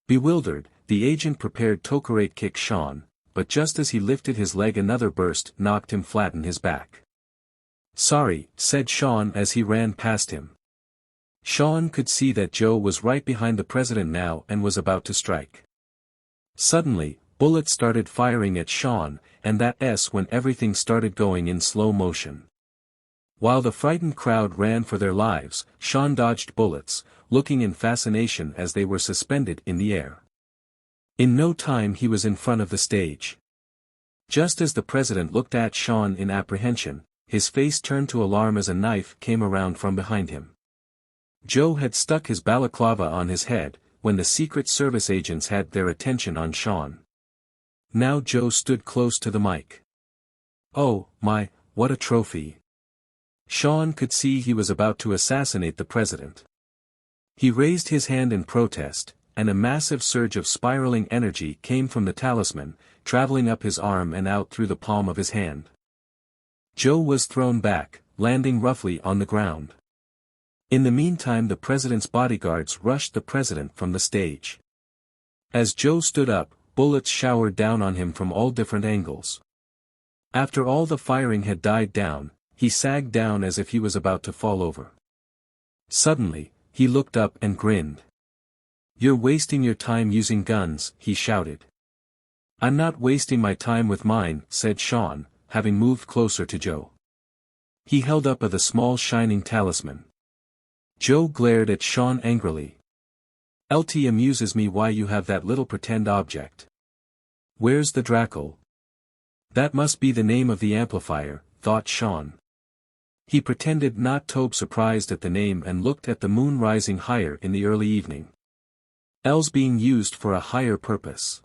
Bewildered, the agent prepared to karate kick Sean, but just as he lifted his leg another burst knocked him flat on his back. Sorry, said Sean as he ran past him. Sean could see that Joe was right behind the president now and was about to strike. Suddenly, bullets started firing at Sean, and that's when everything started going in slow motion. While the frightened crowd ran for their lives, Sean dodged bullets, looking in fascination as they were suspended in the air. In no time he was in front of the stage. Just as the president looked at Sean in apprehension, his face turned to alarm as a knife came around from behind him. Joe had stuck his balaclava on his head, when the Secret Service agents had their attention on Sean. Now Joe stood close to the mic. Oh, my, what a trophy. Sean could see he was about to assassinate the president. He raised his hand in protest, and a massive surge of spiraling energy came from the talisman, traveling up his arm and out through the palm of his hand. Joe was thrown back, landing roughly on the ground. In the meantime the president's bodyguards rushed the president from the stage. As Joe stood up, bullets showered down on him from all different angles. After all the firing had died down, he sagged down as if he was about to fall over. Suddenly, he looked up and grinned. You're wasting your time using guns, he shouted. I'm not wasting my time with mine, said Sean, having moved closer to Joe. He held up the small shining talisman. Joe glared at Sean angrily. LT amuses me why you have that little pretend object. Where's the Draco? That must be the name of the amplifier, thought Sean. He pretended not to be surprised at the name and looked at the moon rising higher in the early evening. L's being used for a higher purpose.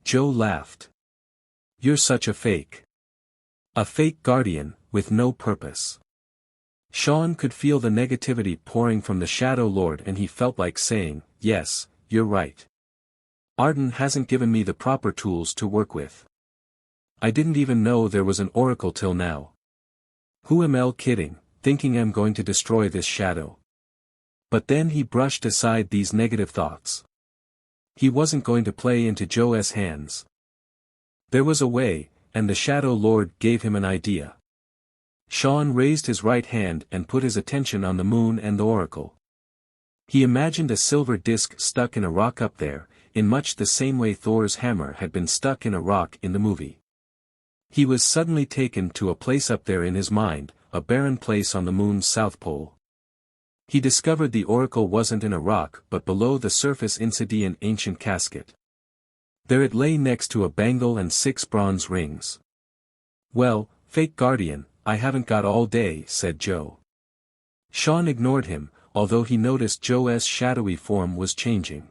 Joe laughed. You're such a fake. A fake guardian, with no purpose. Sean could feel the negativity pouring from the Shadow Lord and he felt like saying, yes, you're right. Arden hasn't given me the proper tools to work with. I didn't even know there was an oracle till now. Who am I kidding, thinking I'm going to destroy this shadow? But then he brushed aside these negative thoughts. He wasn't going to play into Joe's hands. There was a way, and the Shadow Lord gave him an idea. Sean raised his right hand and put his attention on the moon and the oracle. He imagined a silver disc stuck in a rock up there, in much the same way Thor's hammer had been stuck in a rock in the movie. He was suddenly taken to a place up there in his mind, a barren place on the moon's south pole. He discovered the oracle wasn't in a rock but below the surface inside an ancient casket. There it lay next to a bangle and 6 bronze rings. "Well, fake guardian, I haven't got all day," said Joe. Sean ignored him, although he noticed Joe's shadowy form was changing.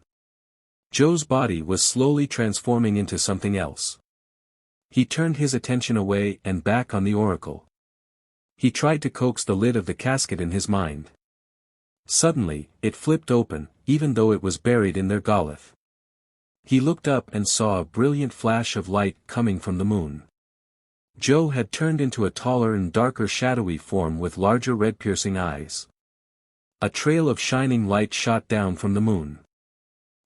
Joe's body was slowly transforming into something else. He turned his attention away and back on the oracle. He tried to coax the lid of the casket in his mind. Suddenly, it flipped open, even though it was buried in their gullet. He looked up and saw a brilliant flash of light coming from the moon. Joe had turned into a taller and darker shadowy form with larger red-piercing eyes. A trail of shining light shot down from the moon.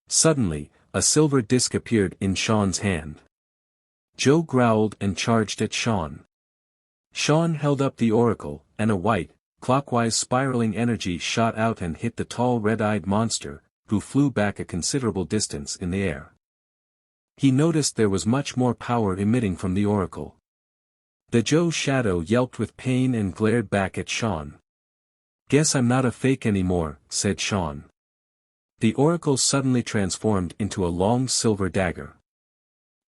Suddenly, a silver disc appeared in Sean's hand. Joe growled and charged at Sean. Sean held up the oracle, and a white, clockwise spiraling energy shot out and hit the tall red-eyed monster, who flew back a considerable distance in the air. He noticed there was much more power emitting from the oracle. The Joe shadow yelped with pain and glared back at Sean. "Guess I'm not a fake anymore," said Sean. The oracle suddenly transformed into a long silver dagger.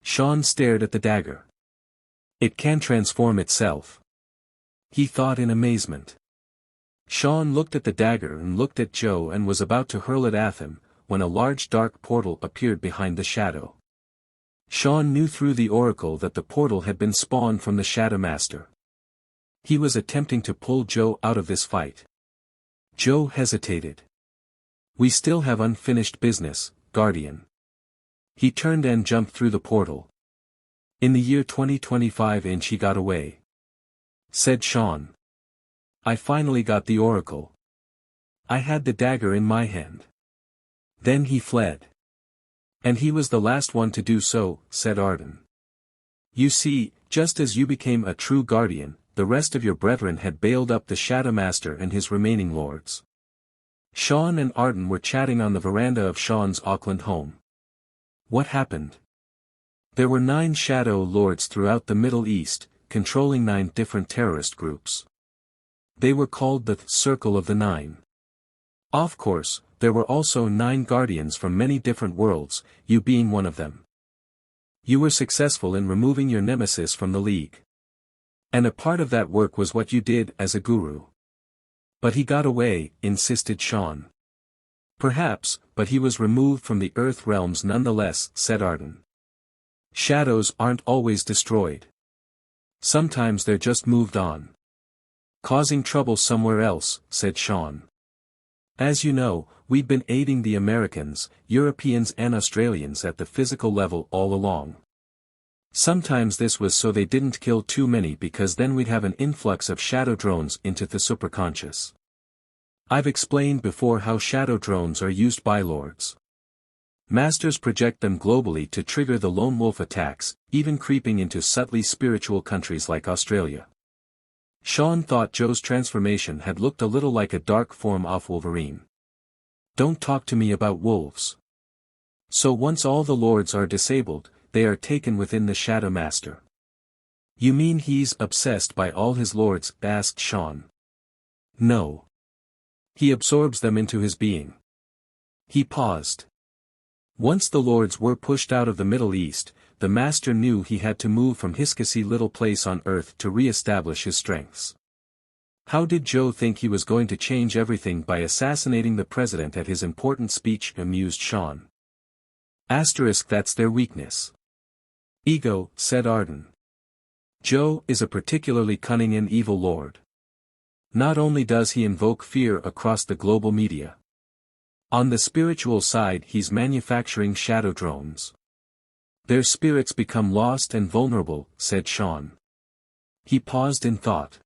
Sean stared at the dagger. "It can transform itself," he thought in amazement. Sean looked at the dagger and looked at Joe and was about to hurl it at him, when a large dark portal appeared behind the shadow. Sean knew through the oracle that the portal had been spawned from the Shadow Master. He was attempting to pull Joe out of this fight. Joe hesitated. "We still have unfinished business, Guardian." He turned and jumped through the portal. "In the year 2025 he got away," said Sean. "I finally got the oracle. I had the dagger in my hand. Then he fled. And he was the last one to do so," said Arden. "You see, just as you became a true guardian, the rest of your brethren had bailed up the Shadow Master and his remaining lords." Sean and Arden were chatting on the veranda of Sean's Auckland home. What happened? There were 9 Shadow Lords throughout the Middle East, controlling 9 different terrorist groups. They were called the Circle of the Nine. Of course, there were also 9 guardians from many different worlds, you being one of them. You were successful in removing your nemesis from the League. And a part of that work was what you did as a guru. "But he got away," insisted Sean. "Perhaps, but he was removed from the Earth realms nonetheless," said Arden. "Shadows aren't always destroyed. Sometimes they're just moved on. Causing trouble somewhere else," said Sean. "As you know, we've been aiding the Americans, Europeans and Australians at the physical level all along. Sometimes this was so they didn't kill too many because then we'd have an influx of shadow drones into the superconscious. I've explained before how shadow drones are used by lords. Masters project them globally to trigger the lone wolf attacks, even creeping into subtly spiritual countries like Australia." Sean thought Joe's transformation had looked a little like a dark form of Wolverine. "Don't talk to me about wolves." "So once all the lords are disabled, they are taken within the Shadow Master." "You mean he's obsessed by all his lords?" asked Sean. "No. He absorbs them into his being." He paused. Once the lords were pushed out of the Middle East, the Master knew he had to move from his scuzzy little place on Earth to re-establish his strengths. How did Joe think he was going to change everything by assassinating the president at his important speech? Amused Sean. That's their weakness. "Ego," said Arden. "Joe is a particularly cunning and evil lord. Not only does he invoke fear across the global media. On the spiritual side he's manufacturing shadow drones. Their spirits become lost and vulnerable, said Sean. He paused in thought.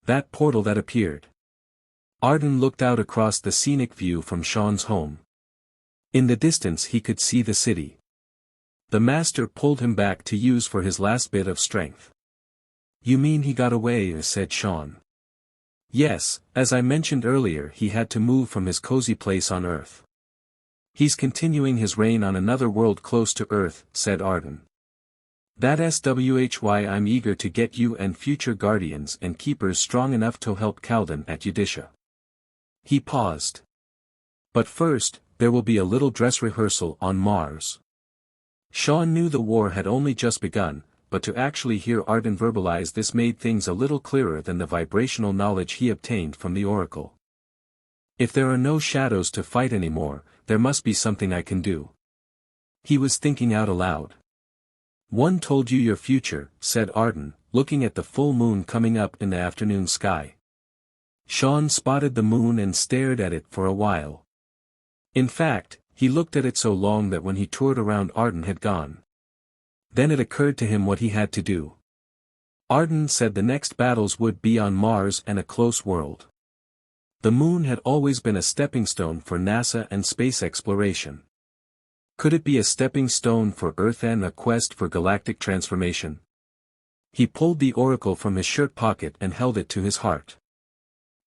That portal that appeared. Arden looked out across the scenic view from Sean's home. In the distance he could see the city. The master pulled him back to use for his last bit of strength. You mean he got away, said Sean. Yes, as I mentioned earlier, he had to move from his cozy place on Earth. He's continuing his reign on another world close to Earth, said Arden. That's why I'm eager to get you and future guardians and keepers strong enough to help Caldon at Udisha. He paused. But first, there will be a little dress rehearsal on Mars. Sean knew the war had only just begun, but to actually hear Arden verbalize this made things a little clearer than the vibrational knowledge he obtained from the oracle. If there are no shadows to fight anymore, there must be something I can do. He was thinking out aloud. One told you your future, said Arden, looking at the full moon coming up in the afternoon sky. Sean spotted the moon and stared at it for a while. In fact, he looked at it so long that when he toured around Arden had gone. Then it occurred to him what he had to do. Arden said the next battles would be on Mars and a close world. The moon had always been a stepping stone for NASA and space exploration. Could it be a stepping stone for Earth and a quest for galactic transformation? He pulled the oracle from his shirt pocket and held it to his heart.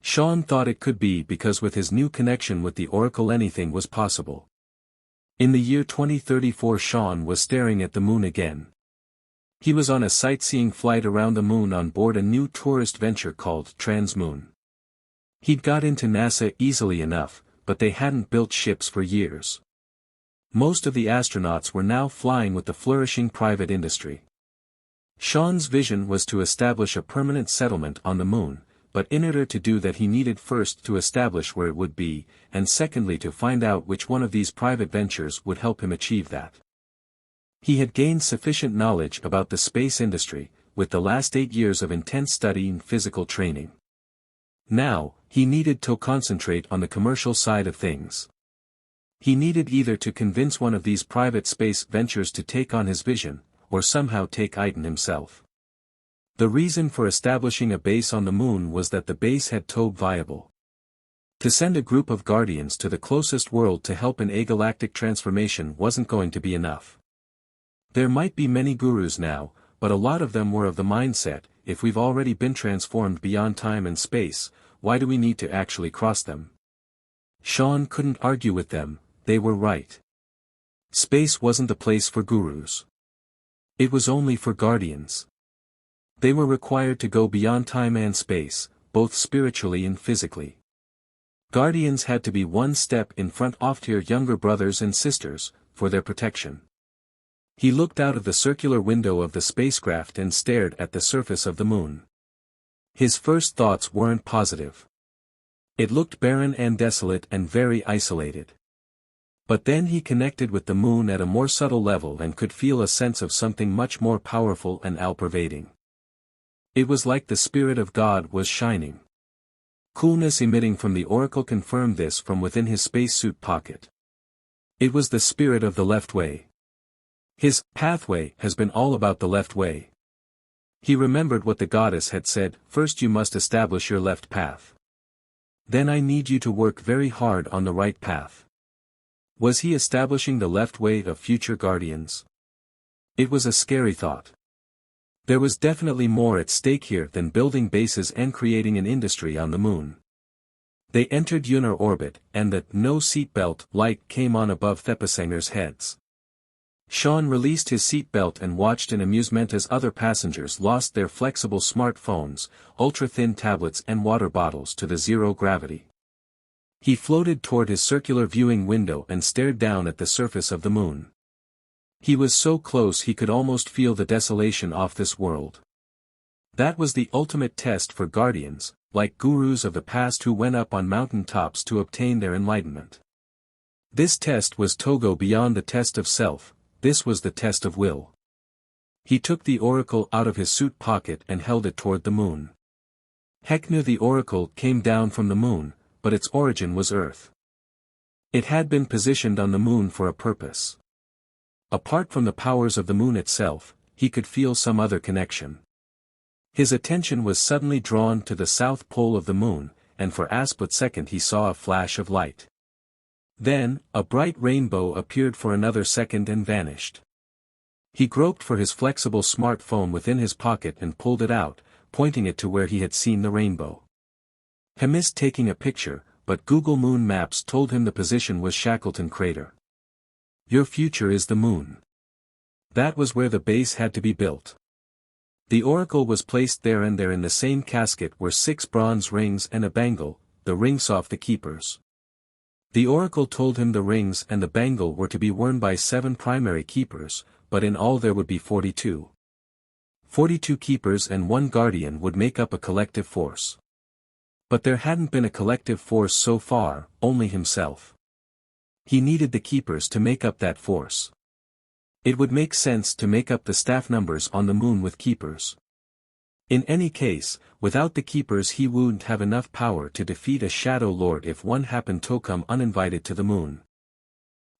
Sean thought it could be because with his new connection with the oracle anything was possible. In the year 2034 Sean was staring at the moon again. He was on a sightseeing flight around the moon on board a new tourist venture called Transmoon. He'd got into NASA easily enough, but they hadn't built ships for years. Most of the astronauts were now flying with the flourishing private industry. Sean's vision was to establish a permanent settlement on the moon, but in order to do that he needed first to establish where it would be, and secondly to find out which one of these private ventures would help him achieve that. He had gained sufficient knowledge about the space industry, with the last 8 years of intense study and physical training. Now, he needed to concentrate on the commercial side of things. He needed either to convince one of these private space ventures to take on his vision, or somehow take Iden himself. The reason for establishing a base on the moon was that the base had to be viable. To send a group of guardians to the closest world to help in a galactic transformation wasn't going to be enough. There might be many gurus now, but a lot of them were of the mindset, if we've already been transformed beyond time and space, why do we need to actually cross them? Sean couldn't argue with them, they were right. Space wasn't the place for gurus. It was only for guardians. They were required to go beyond time and space, both spiritually and physically. Guardians had to be one step in front of their younger brothers and sisters, for their protection. He looked out of the circular window of the spacecraft and stared at the surface of the moon. His first thoughts weren't positive. It looked barren and desolate and very isolated. But then he connected with the moon at a more subtle level and could feel a sense of something much more powerful and all-pervading. It was like the Spirit of God was shining. Coolness emitting from the oracle confirmed this from within his spacesuit pocket. It was the spirit of the left way. His pathway has been all about the left way. He remembered what the goddess had said, first you must establish your left path. Then I need you to work very hard on the right path. Was he establishing the left way of future guardians? It was a scary thought. There was definitely more at stake here than building bases and creating an industry on the moon. They entered lunar orbit, and the no seatbelt light came on above Thepasanger's heads. Sean released his seatbelt and watched in amusement as other passengers lost their flexible smartphones, ultra-thin tablets and water bottles to the zero gravity. He floated toward his circular viewing window and stared down at the surface of the moon. He was so close he could almost feel the desolation off this world. That was the ultimate test for guardians, like gurus of the past who went up on mountain tops to obtain their enlightenment. This test was to go beyond the test of self, this was the test of will. He took the oracle out of his suit pocket and held it toward the moon. Heckner the oracle came down from the moon, but its origin was Earth. It had been positioned on the moon for a purpose. Apart from the powers of the moon itself, he could feel some other connection. His attention was suddenly drawn to the south pole of the moon, and for a split second he saw a flash of light. Then, a bright rainbow appeared for another second and vanished. He groped for his flexible smartphone within his pocket and pulled it out, pointing it to where he had seen the rainbow. He missed taking a picture, but Google Moon Maps told him the position was Shackleton Crater. Your future is the moon. That was where the base had to be built. The oracle was placed there, and there in the same casket were 6 bronze rings and a bangle, the rings of the keepers. The oracle told him the rings and the bangle were to be worn by 7 primary keepers, but in all there would be 42. 42 keepers and 1 guardian would make up a collective force. But there hadn't been a collective force so far, only himself. He needed the keepers to make up that force. It would make sense to make up the staff numbers on the moon with keepers. In any case, without the keepers he wouldn't have enough power to defeat a Shadow Lord if one happened to come uninvited to the moon.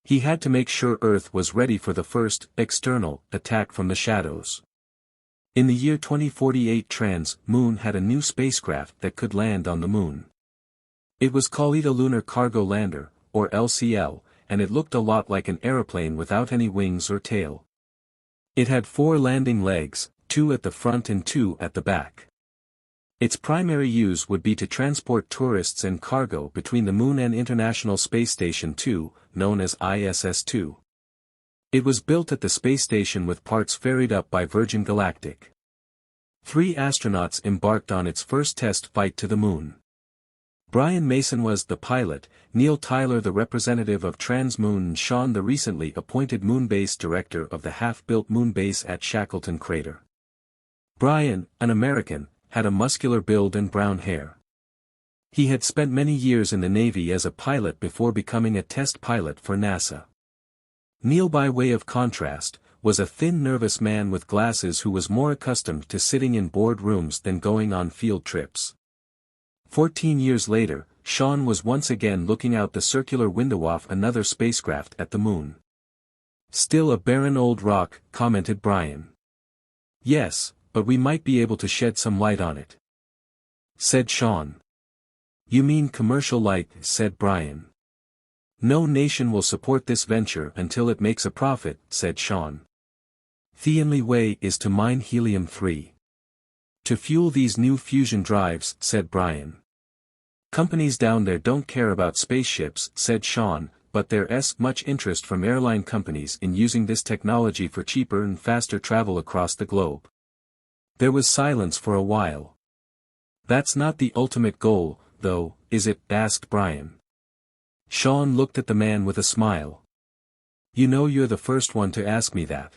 He had to make sure Earth was ready for the first, external, attack from the shadows. In the year 2048 Trans-Moon had a new spacecraft that could land on the moon. It was called a Lunar Cargo Lander, or LCL, and it looked a lot like an aeroplane without any wings or tail. It had 4 landing legs, 2 at the front and 2 at the back. Its primary use would be to transport tourists and cargo between the Moon and International Space Station 2, known as ISS-2. It was built at the space station with parts ferried up by Virgin Galactic. 3 astronauts embarked on its first test flight to the moon. Brian Mason was the pilot, Neil Tyler the representative of Trans-Moon, and Sean the recently appointed Moonbase director of the half-built Moonbase at Shackleton Crater. Brian, an American, had a muscular build and brown hair. He had spent many years in the Navy as a pilot before becoming a test pilot for NASA. Neil, by way of contrast, was a thin, nervous man with glasses who was more accustomed to sitting in board rooms than going on field trips. 14 years later, Sean was once again looking out the circular window of another spacecraft at the moon. "Still a barren old rock," commented Brian. "Yes, but we might be able to shed some light on it," said Sean. "You mean commercial light," said Brian. "No nation will support this venture until it makes a profit," said Sean. "The only way is to mine helium-3. To fuel these new fusion drives," said Brian. "Companies down there don't care about spaceships," said Sean, "but there's much interest from airline companies in using this technology for cheaper and faster travel across the globe." There was silence for a while. "That's not the ultimate goal, though, is it?" asked Brian. Sean looked at the man with a smile. "You know, you're the first one to ask me that."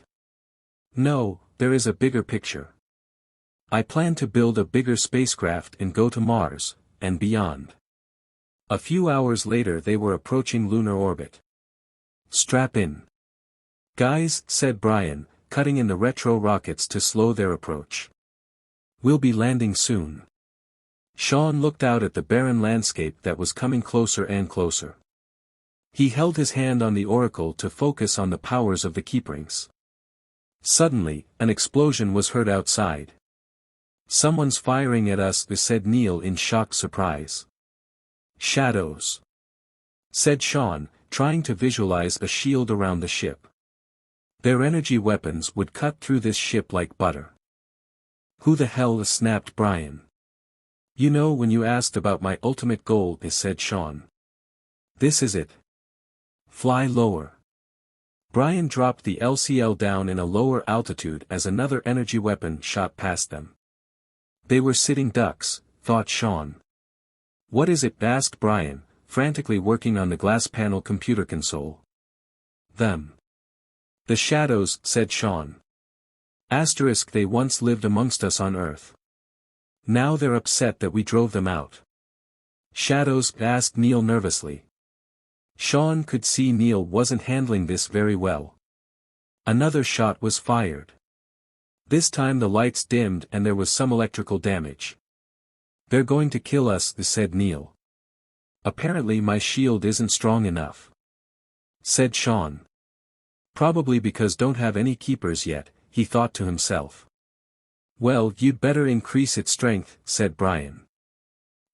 "No, there is a bigger picture. I plan to build a bigger spacecraft and go to Mars, and beyond." A few hours later they were approaching lunar orbit. "Strap in, guys," said Brian, cutting in the retro rockets to slow their approach. "We'll be landing soon." Sean looked out at the barren landscape that was coming closer and closer. He held his hand on the oracle to focus on the powers of the keeprings. Suddenly, an explosion was heard outside. "Someone's firing at us," said Neil in shocked surprise. "Shadows," said Sean, trying to visualize a shield around the ship. "Their energy weapons would cut through this ship like butter." "Who the hell?" snapped Brian. "You know, when you asked about my ultimate goal," said Sean. "This is it. Fly lower." Brian dropped the LCL down in a lower altitude as another energy weapon shot past them. They were sitting ducks, thought Sean. "What is it?" asked Brian, frantically working on the glass panel computer console. "Them. The shadows," said Sean. *, "They once lived amongst us on Earth. Now they're upset that we drove them out." "Shadows?" asked Neil nervously. Sean could see Neil wasn't handling this very well. Another shot was fired. This time the lights dimmed and there was some electrical damage. "They're going to kill us," said Neil. "Apparently my shield isn't strong enough," said Sean. Probably because don't have any keepers yet, he thought to himself. Well, you'd better increase its strength, said Brian.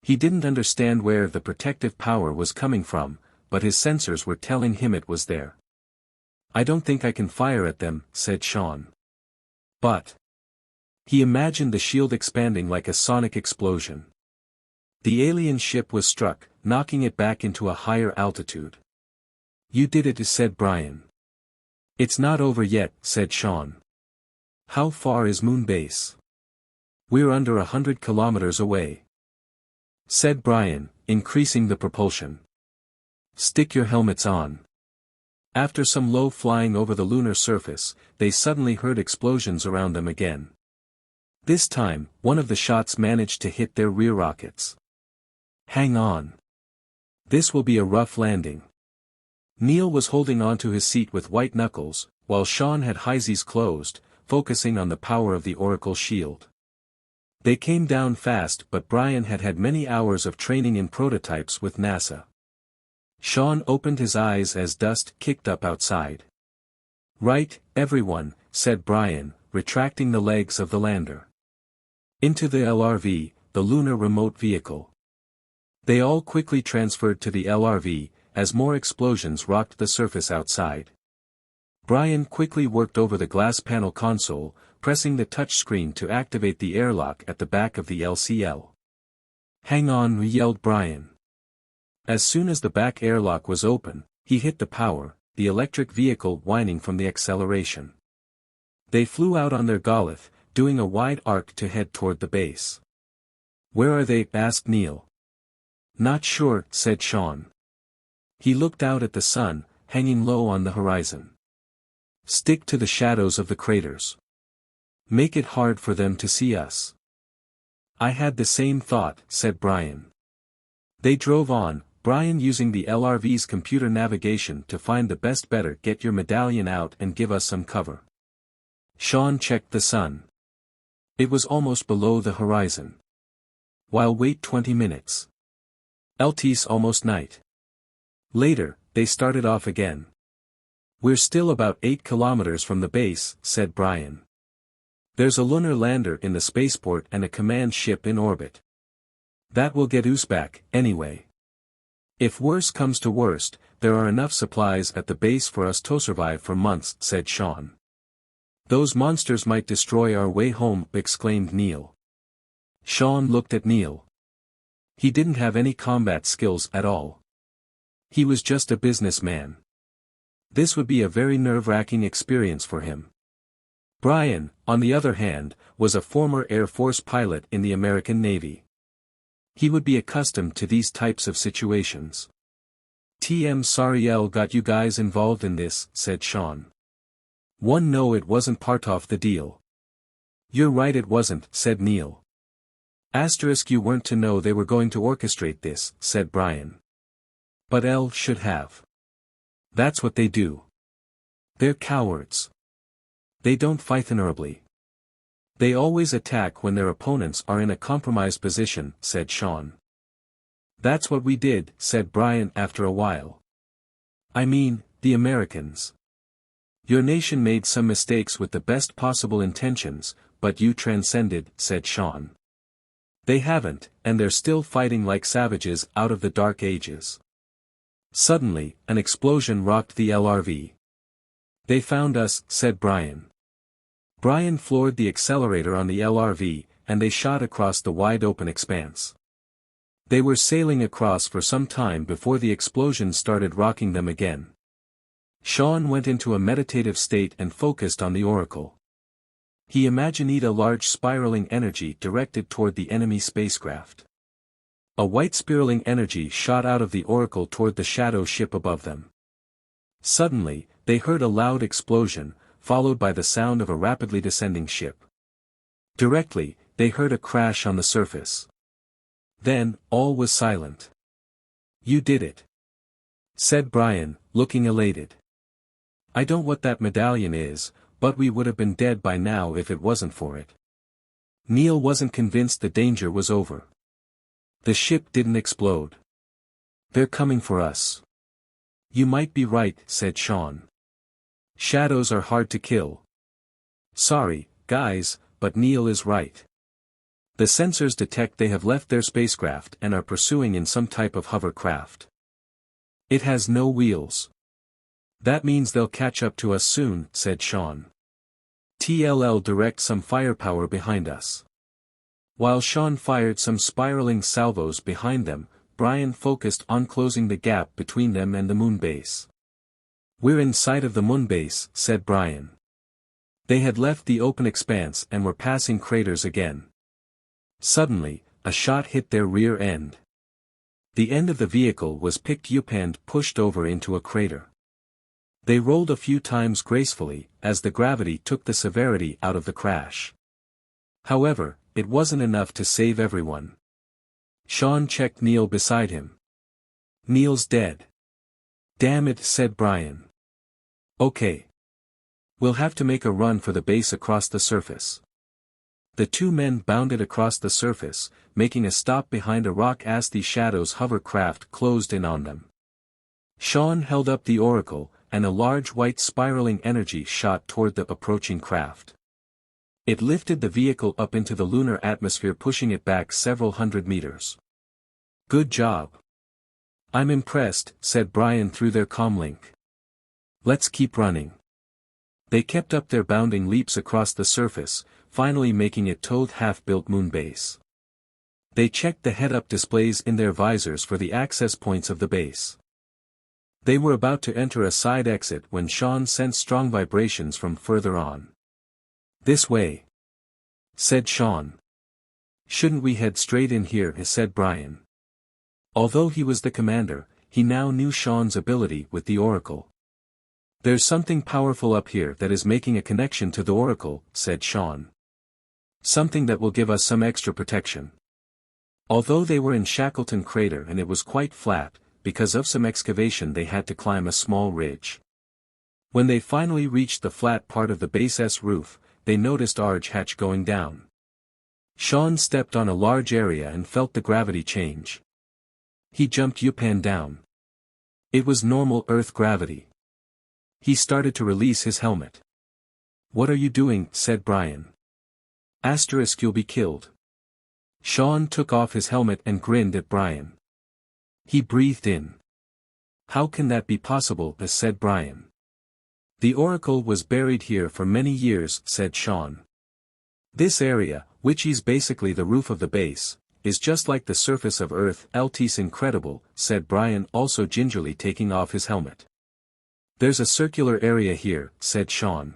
He didn't understand where the protective power was coming from, but his sensors were telling him it was there. I don't think I can fire at them, said Sean. But he imagined the shield expanding like a sonic explosion. The alien ship was struck, knocking it back into a higher altitude. You did it, said Brian. It's not over yet, said Sean. How far is Moon Base? We're under 100 kilometers away, said Brian, increasing the propulsion. Stick your helmets on. After some low flying over the lunar surface, they suddenly heard explosions around them again. This time, one of the shots managed to hit their rear rockets. Hang on. This will be a rough landing. Neil was holding onto his seat with white knuckles, while Sean had his eyes closed, focusing on the power of the Oracle shield. They came down fast, but Brian had had many hours of training in prototypes with NASA. Sean opened his eyes as dust kicked up outside. Right, everyone, said Brian, retracting the legs of the lander. Into the LRV, the lunar remote vehicle. They all quickly transferred to the LRV, as more explosions rocked the surface outside. Brian quickly worked over the glass panel console, pressing the touchscreen to activate the airlock at the back of the LCL. Hang on, yelled Brian. As soon as the back airlock was open, he hit the power, the electric vehicle whining from the acceleration. They flew out on their Goliath, doing a wide arc to head toward the base. Where are they? Asked Neil. Not sure, said Sean. He looked out at the sun, hanging low on the horizon. Stick to the shadows of the craters. Make it hard for them to see us. I had the same thought, said Brian. They drove on, Brian using the LRV's computer navigation to find the best. Better get your medallion out and give us some cover. Sean checked the sun. It was almost below the horizon. While wait 20 minutes. LT's almost night. Later, they started off again. We're still about 8 kilometers from the base, said Brian. There's a lunar lander in the spaceport and a command ship in orbit. That will get us back, anyway. If worse comes to worst, there are enough supplies at the base for us to survive for months, said Sean. Those monsters might destroy our way home, exclaimed Neil. Sean looked at Neil. He didn't have any combat skills at all. He was just a businessman. This would be a very nerve-wracking experience for him. Brian, on the other hand, was a former Air Force pilot in the American Navy. He would be accustomed to these types of situations. Sorry L got you guys involved in this, said Sean. No, it wasn't part of the deal. You're right, it wasn't, said Neil. You weren't to know they were going to orchestrate this, said Brian. But L should have. That's what they do. They're cowards. They don't fight honorably. They always attack when their opponents are in a compromised position, said Sean. That's what we did, said Brian after a while. I mean, the Americans. Your nation made some mistakes with the best possible intentions, but you transcended, said Sean. They haven't, and they're still fighting like savages out of the Dark Ages. Suddenly, an explosion rocked the LRV. They found us, said Brian. Brian floored the accelerator on the LRV, and they shot across the wide-open expanse. They were sailing across for some time before the explosion started rocking them again. Sean went into a meditative state and focused on the Oracle. He imagined a large spiraling energy directed toward the enemy spacecraft. A white spiraling energy shot out of the Oracle toward the shadow ship above them. Suddenly, they heard a loud explosion, followed by the sound of a rapidly descending ship. Directly, they heard a crash on the surface. Then, all was silent. You did it, said Brian, looking elated. I don't know what that medallion is, but we would have been dead by now if it wasn't for it. Neil wasn't convinced the danger was over. The ship didn't explode. They're coming for us. You might be right, said Sean. Shadows are hard to kill. Sorry, guys, but Neil is right. The sensors detect they have left their spacecraft and are pursuing in some type of hovercraft. It has no wheels. That means they'll catch up to us soon, said Sean. TLL direct some firepower behind us. While Sean fired some spiraling salvos behind them, Brian focused on closing the gap between them and the moon base. We're in sight of the moon base, said Brian. They had left the open expanse and were passing craters again. Suddenly, a shot hit their rear end. The end of the vehicle was picked up and pushed over into a crater. They rolled a few times gracefully, as the gravity took the severity out of the crash. However, it wasn't enough to save everyone. Sean checked Neil beside him. Neil's dead. Damn it, said Brian. Okay. We'll have to make a run for the base across the surface. The two men bounded across the surface, making a stop behind a rock as the Shadow's hovercraft closed in on them. Sean held up the Oracle, and a large white spiraling energy shot toward the approaching craft. It lifted the vehicle up into the lunar atmosphere, pushing it back several hundred meters. Good job. I'm impressed, said Brian through their comlink. Let's keep running. They kept up their bounding leaps across the surface, finally making it toward half-built moon base. They checked the head-up displays in their visors for the access points of the base. They were about to enter a side exit when Sean sensed strong vibrations from further on. This way, said Sean. Shouldn't we head straight in here, said Brian. Although he was the commander, he now knew Sean's ability with the Oracle. There's something powerful up here that is making a connection to the Oracle, said Sean. Something that will give us some extra protection. Although they were in Shackleton Crater and it was quite flat, because of some excavation they had to climb a small ridge. When they finally reached the flat part of the base's roof, they noticed Arge hatch going down. Sean stepped on a large area and felt the gravity change. He jumped up and down. It was normal Earth gravity. He started to release his helmet. What are you doing, said Brian. Asterisk, you'll be killed. Sean took off his helmet and grinned at Brian. He breathed in. How can that be possible, said Brian. The Oracle was buried here for many years, said Sean. This area, which is basically the roof of the base, is just like the surface of Earth. It's incredible, said Brian, also gingerly taking off his helmet. There's a circular area here, said Sean.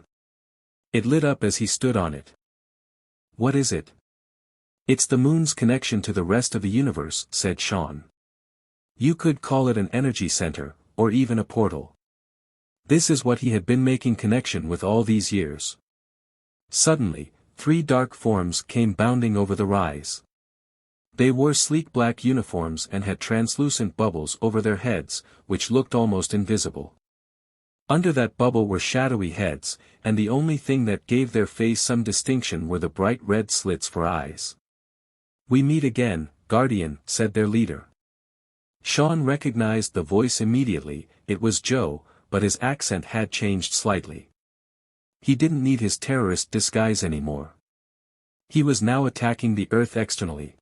It lit up as he stood on it. What is it? It's the moon's connection to the rest of the universe, said Sean. You could call it an energy center, or even a portal. This is what he had been making connection with all these years. Suddenly, 3 dark forms came bounding over the rise. They wore sleek black uniforms and had translucent bubbles over their heads, which looked almost invisible. Under that bubble were shadowy heads, and the only thing that gave their face some distinction were the bright red slits for eyes. We meet again, Guardian, said their leader. Sean recognized the voice immediately. It was Joe, but his accent had changed slightly. He didn't need his terrorist disguise anymore. He was now attacking the Earth externally.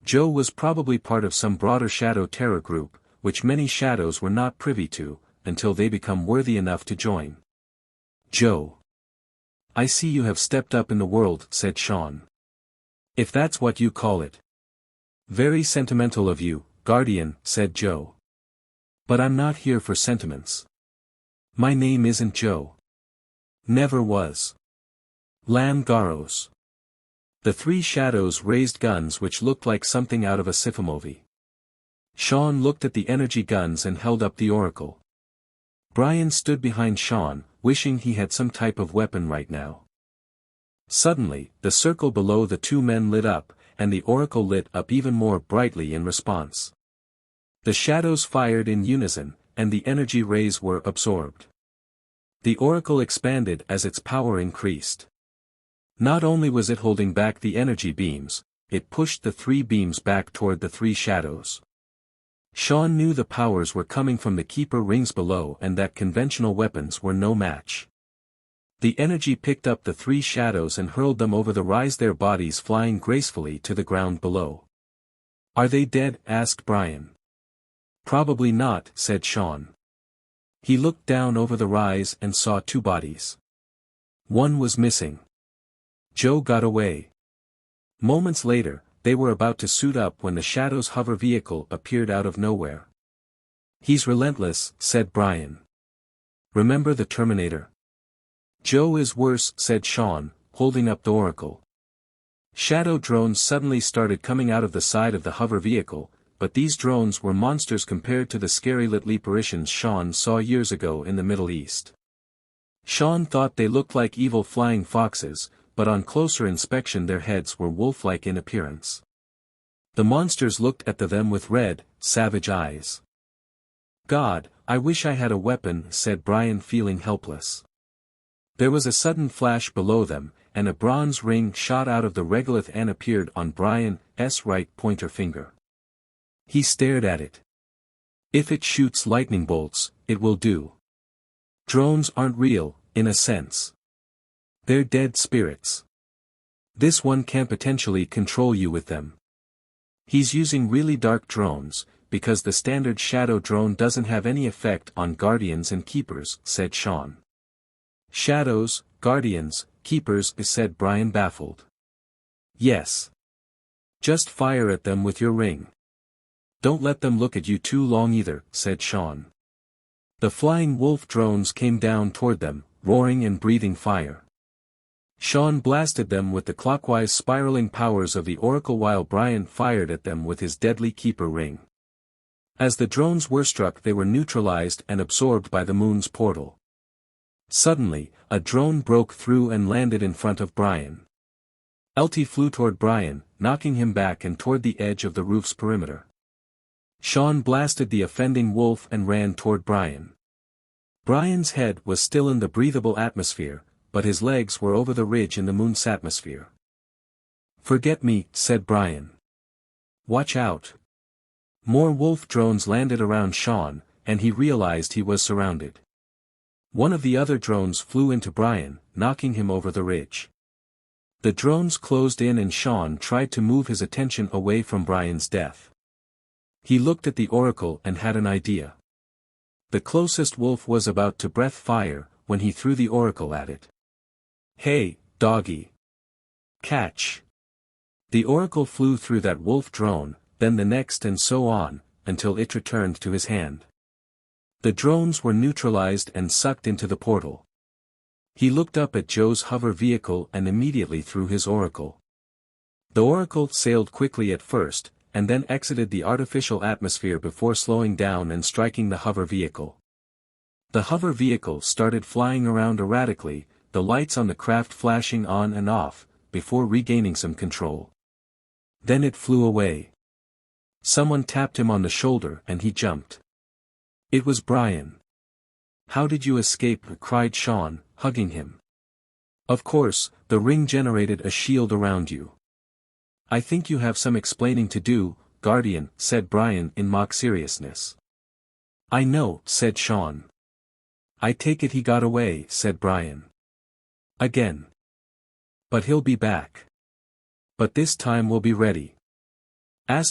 Joe was probably part of some broader shadow terror group, which many shadows were not privy to, until they become worthy enough to join. Joe. I see you have stepped up in the world, said Sean. If that's what you call it. Very sentimental of you, Guardian, said Joe. But I'm not here for sentiments. My name isn't Joe. Never was. Lam Garos. The 3 shadows raised guns which looked like something out of a sci-fi movie. Sean looked at the energy guns and held up the Oracle. Brian stood behind Sean, wishing he had some type of weapon right now. Suddenly, the circle below the 2 men lit up, and the Oracle lit up even more brightly in response. The shadows fired in unison, and the energy rays were absorbed. The Oracle expanded as its power increased. Not only was it holding back the energy beams, it pushed the 3 beams back toward the 3 shadows. Sean knew the powers were coming from the keeper rings below and that conventional weapons were no match. The energy picked up the three shadows and hurled them over the rise, their bodies flying gracefully to the ground below. "Are they dead?" asked Brian. "Probably not," said Sean. He looked down over the rise and saw two bodies. One was missing. Joe got away. Moments later, they were about to suit up when the Shadow's hover vehicle appeared out of nowhere. "He's relentless," said Brian. "Remember the Terminator?" "Joe is worse," said Sean, holding up the Oracle. Shadow drones suddenly started coming out of the side of the hover vehicle, but these drones were monsters compared to the scary little apparitions Sean saw years ago in the Middle East. Sean thought they looked like evil flying foxes, but on closer inspection their heads were wolf-like in appearance. The monsters looked at them with red, savage eyes. "God, I wish I had a weapon," said Brian, feeling helpless. There was a sudden flash below them, and a bronze ring shot out of the regolith and appeared on Brian's right pointer finger. He stared at it. "If it shoots lightning bolts, it will do." "Drones aren't real, in a sense. They're dead spirits. This one can potentially control you with them. He's using really dark drones, because the standard Shadow drone doesn't have any effect on Guardians and Keepers," said Sean. "Shadows, Guardians, Keepers," said Brian, baffled. "Yes. Just fire at them with your ring. Don't let them look at you too long either," said Sean. The flying wolf drones came down toward them, roaring and breathing fire. Sean blasted them with the clockwise spiraling powers of the Oracle while Brian fired at them with his deadly Keeper ring. As the drones were struck, they were neutralized and absorbed by the moon's portal. Suddenly, a drone broke through and landed in front of Brian. LT flew toward Brian, knocking him back and toward the edge of the roof's perimeter. Sean blasted the offending wolf and ran toward Brian. Brian's head was still in the breathable atmosphere, but his legs were over the ridge in the moon's atmosphere. "Forget me," said Brian. "Watch out." More wolf drones landed around Sean, and he realized he was surrounded. One of the other drones flew into Brian, knocking him over the ridge. The drones closed in and Sean tried to move his attention away from Brian's death. He looked at the Oracle and had an idea. The closest wolf was about to breath fire, when he threw the Oracle at it. "Hey, doggy. Catch." The Oracle flew through that wolf drone, then the next and so on, until it returned to his hand. The drones were neutralized and sucked into the portal. He looked up at Joe's hover vehicle and immediately threw his Oracle. The Oracle sailed quickly at first, and then exited the artificial atmosphere before slowing down and striking the hover vehicle. The hover vehicle started flying around erratically, the lights on the craft flashing on and off, before regaining some control. Then it flew away. Someone tapped him on the shoulder and he jumped. It was Brian. "How did you escape?" cried Sean, hugging him. "Of course, the ring generated a shield around you." "I think you have some explaining to do, Guardian," said Brian in mock seriousness. "I know," said Sean. "I take it he got away," said Brian. "Again. But he'll be back. But this time we'll be ready." May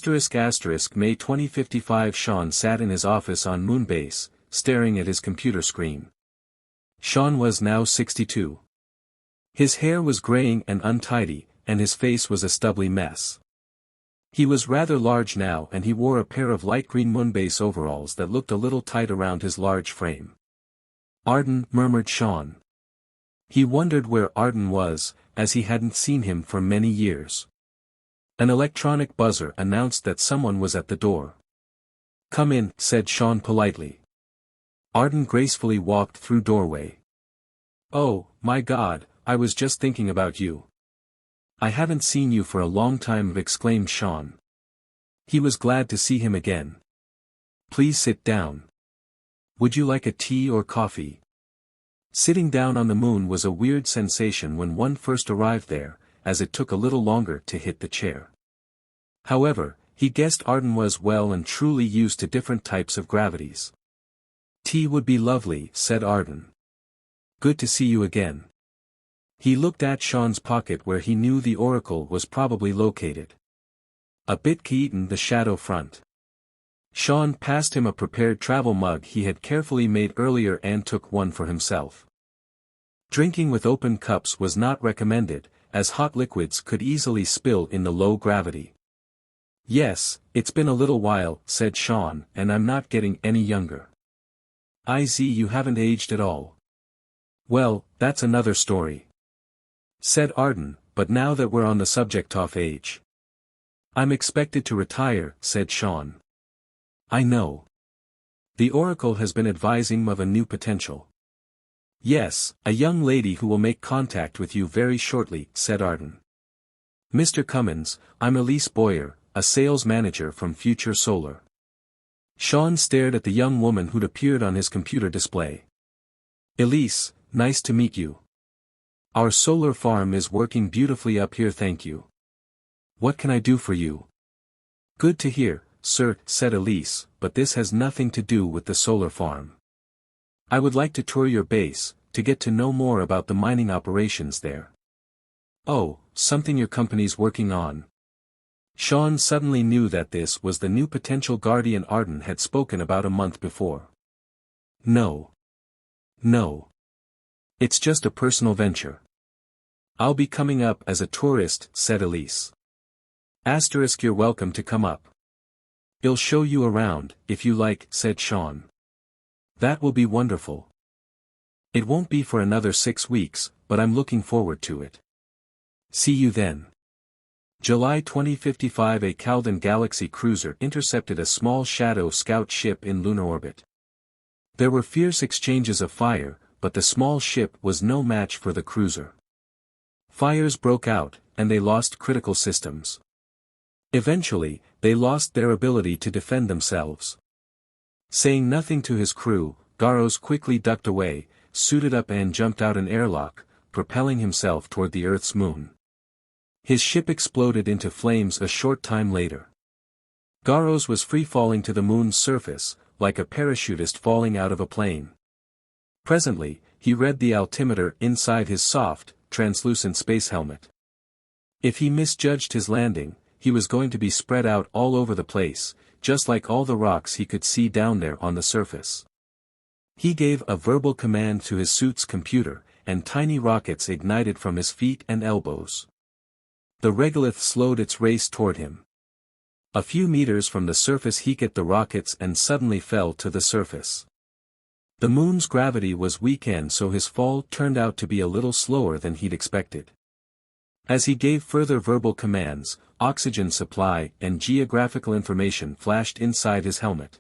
2055. Sean sat in his office on Moonbase, staring at his computer screen. Sean was now 62. His hair was graying and untidy, and his face was a stubbly mess. He was rather large now and he wore a pair of light green Moonbase overalls that looked a little tight around his large frame. "Arden," murmured Sean. He wondered where Arden was, as he hadn't seen him for many years. An electronic buzzer announced that someone was at the door. "Come in," said Sean politely. Arden gracefully walked through doorway. "Oh, my God, I was just thinking about you. I haven't seen you for a long time," exclaimed Sean. He was glad to see him again. "Please sit down. Would you like a tea or coffee?" Sitting down on the moon was a weird sensation when one first arrived there, as it took a little longer to hit the chair. However, He guessed Arden was well and truly used to different types of gravities. "Tea would be lovely," said Arden. "Good to see you again." He looked at Sean's pocket where he knew the oracle was probably located. A bit eaten the shadow front. Sean passed him a prepared travel mug he had carefully made earlier and took one for himself. Drinking with open cups was not recommended, as hot liquids could easily spill in the low gravity. "Yes, it's been a little while," said Sean, "and I'm not getting any younger." "I see you haven't aged at all." "Well, that's another story," said Arden, "but now that we're on the subject of age. I'm expected to retire," said Sean. "I know. The oracle has been advising of a new potential." "Yes, a young lady who will make contact with you very shortly," said Arden. "Mr. Cummins, I'm Elise Boyer, a sales manager from Future Solar." Sean stared at the young woman who'd appeared on his computer display. "Elise, nice to meet you. Our solar farm is working beautifully up here, thank you. What can I do for you?" "Good to hear, sir," said Elise, "but this has nothing to do with the solar farm. I would like to tour your base, to get to know more about the mining operations there." "Oh, something your company's working on?" Sean suddenly knew that this was the new potential guardian Arden had spoken about a month before. No. It's just a personal venture. I'll be coming up as a tourist," said Elise. *, you're welcome to come up. "I'll show you around, if you like," said Sean. "That will be wonderful. It won't be for another 6 weeks, but I'm looking forward to it. See you then." July 2055, a Caldon Galaxy cruiser intercepted a small Shadow scout ship in lunar orbit. There were fierce exchanges of fire, but the small ship was no match for the cruiser. Fires broke out, and they lost critical systems. Eventually, they lost their ability to defend themselves. Saying nothing to his crew, Garros quickly ducked away, suited up and jumped out an airlock, propelling himself toward the Earth's moon. His ship exploded into flames a short time later. Garros was free-falling to the moon's surface, like a parachutist falling out of a plane. Presently, he read the altimeter inside his soft, translucent space helmet. If he misjudged his landing, he was going to be spread out all over the place, just like all the rocks he could see down there on the surface. He gave a verbal command to his suit's computer, and tiny rockets ignited from his feet and elbows. The regolith slowed its race toward him. A few meters from the surface he hit the rockets and suddenly fell to the surface. The moon's gravity was weak and so his fall turned out to be a little slower than he'd expected. As he gave further verbal commands, oxygen supply and geographical information flashed inside his helmet.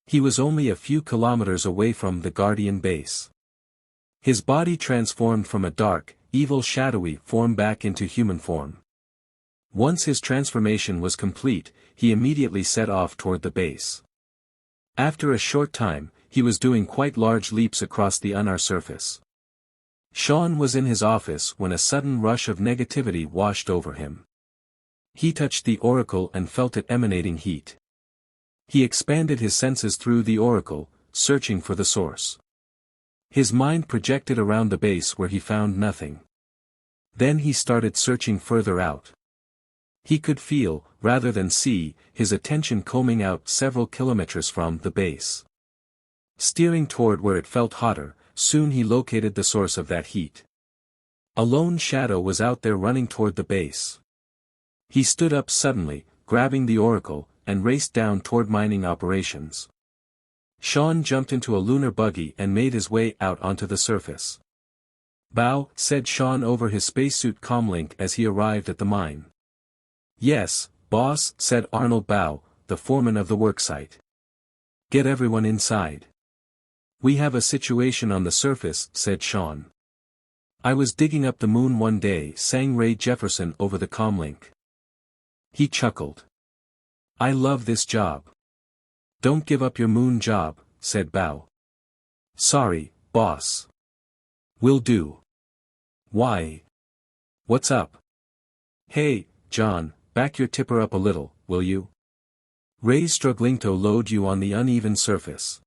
He was only a few kilometers away from the Guardian base. His body transformed from a dark, evil shadowy form back into human form. Once his transformation was complete, he immediately set off toward the base. After a short time, he was doing quite large leaps across the lunar surface. Sean was in his office when a sudden rush of negativity washed over him. He touched the oracle and felt it emanating heat. He expanded his senses through the oracle, searching for the source. His mind projected around the base where he found nothing. Then he started searching further out. He could feel, rather than see, his attention combing out several kilometers from the base. Steering toward where it felt hotter, soon he located the source of that heat. A lone shadow was out there running toward the base. He stood up suddenly, grabbing the oracle, and raced down toward mining operations. Sean jumped into a lunar buggy and made his way out onto the surface. "Bow," said Sean over his spacesuit comlink as he arrived at the mine. "Yes, boss," said Arnold Bow, the foreman of the worksite. "Get everyone inside." "We have a situation on the surface," said Sean. "I was digging up the moon one day," sang Ray Jefferson over the comlink. He chuckled. "I love this job." "Don't give up your moon job," said Bow. "Sorry, boss." "Will do." "Why? What's up?" "Hey, John, back your tipper up a little," will you? Ray's struggling to load you on the uneven surface.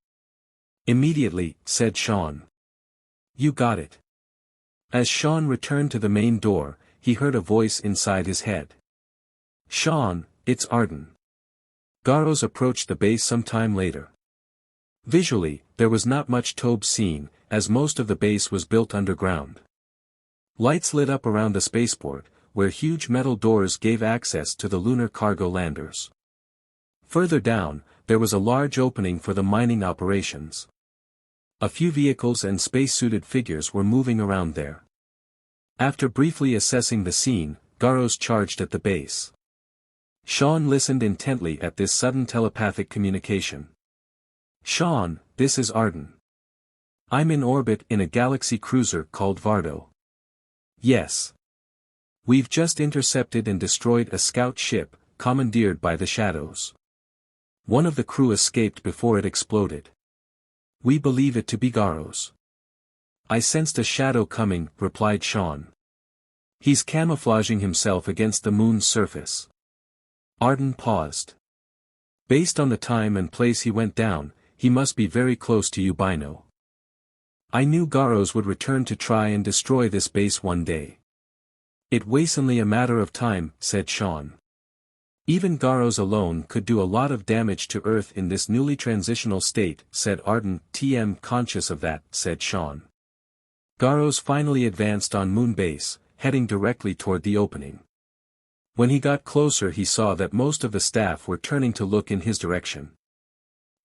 Immediately, said Sean. You got it. As Sean returned to the main door, he heard a voice inside his head. Sean, it's Arden. Garros approached the base some time later. Visually, there was not much to be seen, as most of the base was built underground. Lights lit up around the spaceport, where huge metal doors gave access to the lunar cargo landers. Further down, there was a large opening for the mining operations. A few vehicles and space-suited figures were moving around there. After briefly assessing the scene, Garros charged at the base. Sean listened intently at this sudden telepathic communication. Sean, this is Arden. I'm in orbit in a galaxy cruiser called Vardo. Yes. We've just intercepted and destroyed a scout ship, commandeered by the Shadows. One of the crew escaped before it exploded. We believe it to be Garros. I sensed a shadow coming, replied Sean. He's camouflaging himself against the moon's surface. Arden paused. Based on the time and place he went down, he must be very close to you by now. I knew Garros would return to try and destroy this base one day. It was only a matter of time, said Sean. Even Garros alone could do a lot of damage to Earth in this newly transitional state, said Arden. Conscious of that, said Sean. Garros finally advanced on Moon Base, heading directly toward the opening. When he got closer he saw that most of the staff were turning to look in his direction.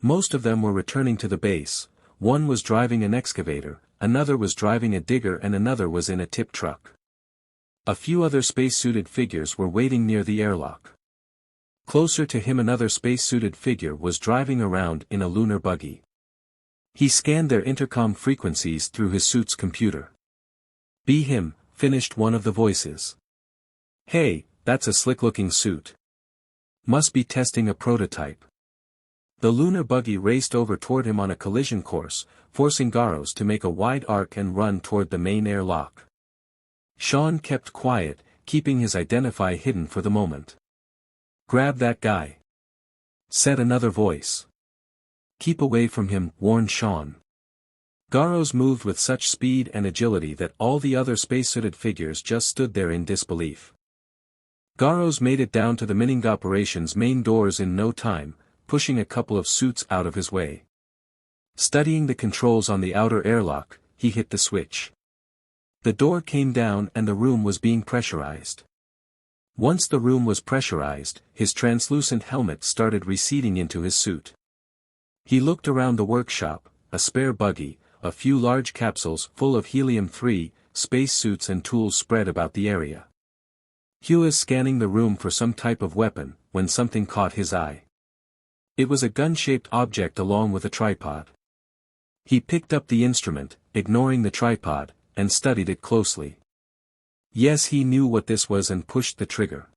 Most of them were returning to the base. One was driving an excavator, another was driving a digger and another was in a tip truck. A few other space-suited figures were waiting near the airlock. Closer to him another space-suited figure was driving around in a lunar buggy. He scanned their intercom frequencies through his suit's computer. Be him, finished one of the voices. Hey, that's a slick-looking suit. Must be testing a prototype. The lunar buggy raced over toward him on a collision course, forcing Garros to make a wide arc and run toward the main airlock. Sean kept quiet, keeping his identity hidden for the moment. Grab that guy, said another voice. Keep away from him, warned Sean. Garros moved with such speed and agility that all the other spacesuited figures just stood there in disbelief. Garros made it down to the mining operations main doors in no time, pushing a couple of suits out of his way. Studying the controls on the outer airlock, he hit the switch. The door came down and the room was being pressurized. Once the room was pressurized, his translucent helmet started receding into his suit. He looked around the workshop, a spare buggy, a few large capsules full of helium-3, spacesuits and tools spread about the area. He was scanning the room for some type of weapon, when something caught his eye. It was a gun-shaped object along with a tripod. He picked up the instrument, ignoring the tripod, and studied it closely. Yes, he knew what this was and pushed the trigger.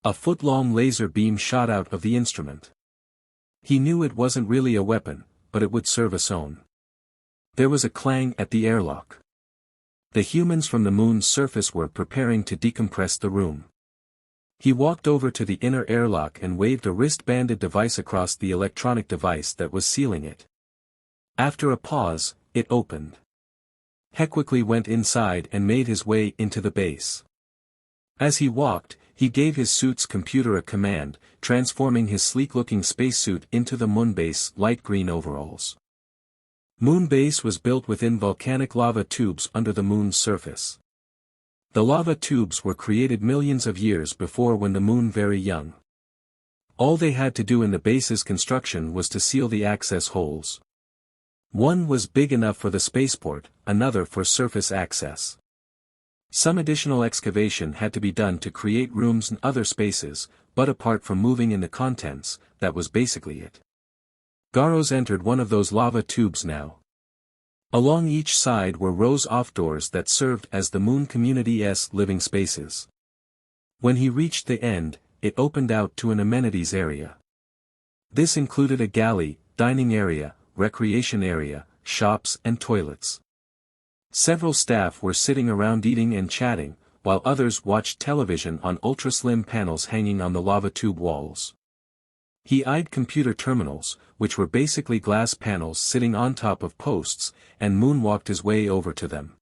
A foot-long laser beam shot out of the instrument. He knew it wasn't really a weapon, but it would serve its own. There was a clang at the airlock. The humans from the moon's surface were preparing to decompress the room. He walked over to the inner airlock and waved a wrist-banded device across the electronic device that was sealing it. After a pause, it opened. He quickly went inside and made his way into the base. As he walked, he gave his suit's computer a command, transforming his sleek-looking spacesuit into the Moonbase light green overalls. Moonbase was built within volcanic lava tubes under the moon's surface. The lava tubes were created millions of years before when the moon very young. All they had to do in the base's construction was to seal the access holes. One was big enough for the spaceport, another for surface access. Some additional excavation had to be done to create rooms and other spaces, but apart from moving in the contents, that was basically it. Garros entered one of those lava tubes now. Along each side were rows of doors that served as the Moon Community's living spaces. When he reached the end, it opened out to an amenities area. This included a galley, dining area, recreation area, shops and toilets. Several staff were sitting around eating and chatting, while others watched television on ultra-slim panels hanging on the lava tube walls. He eyed computer terminals, which were basically glass panels sitting on top of posts, and moonwalked his way over to them.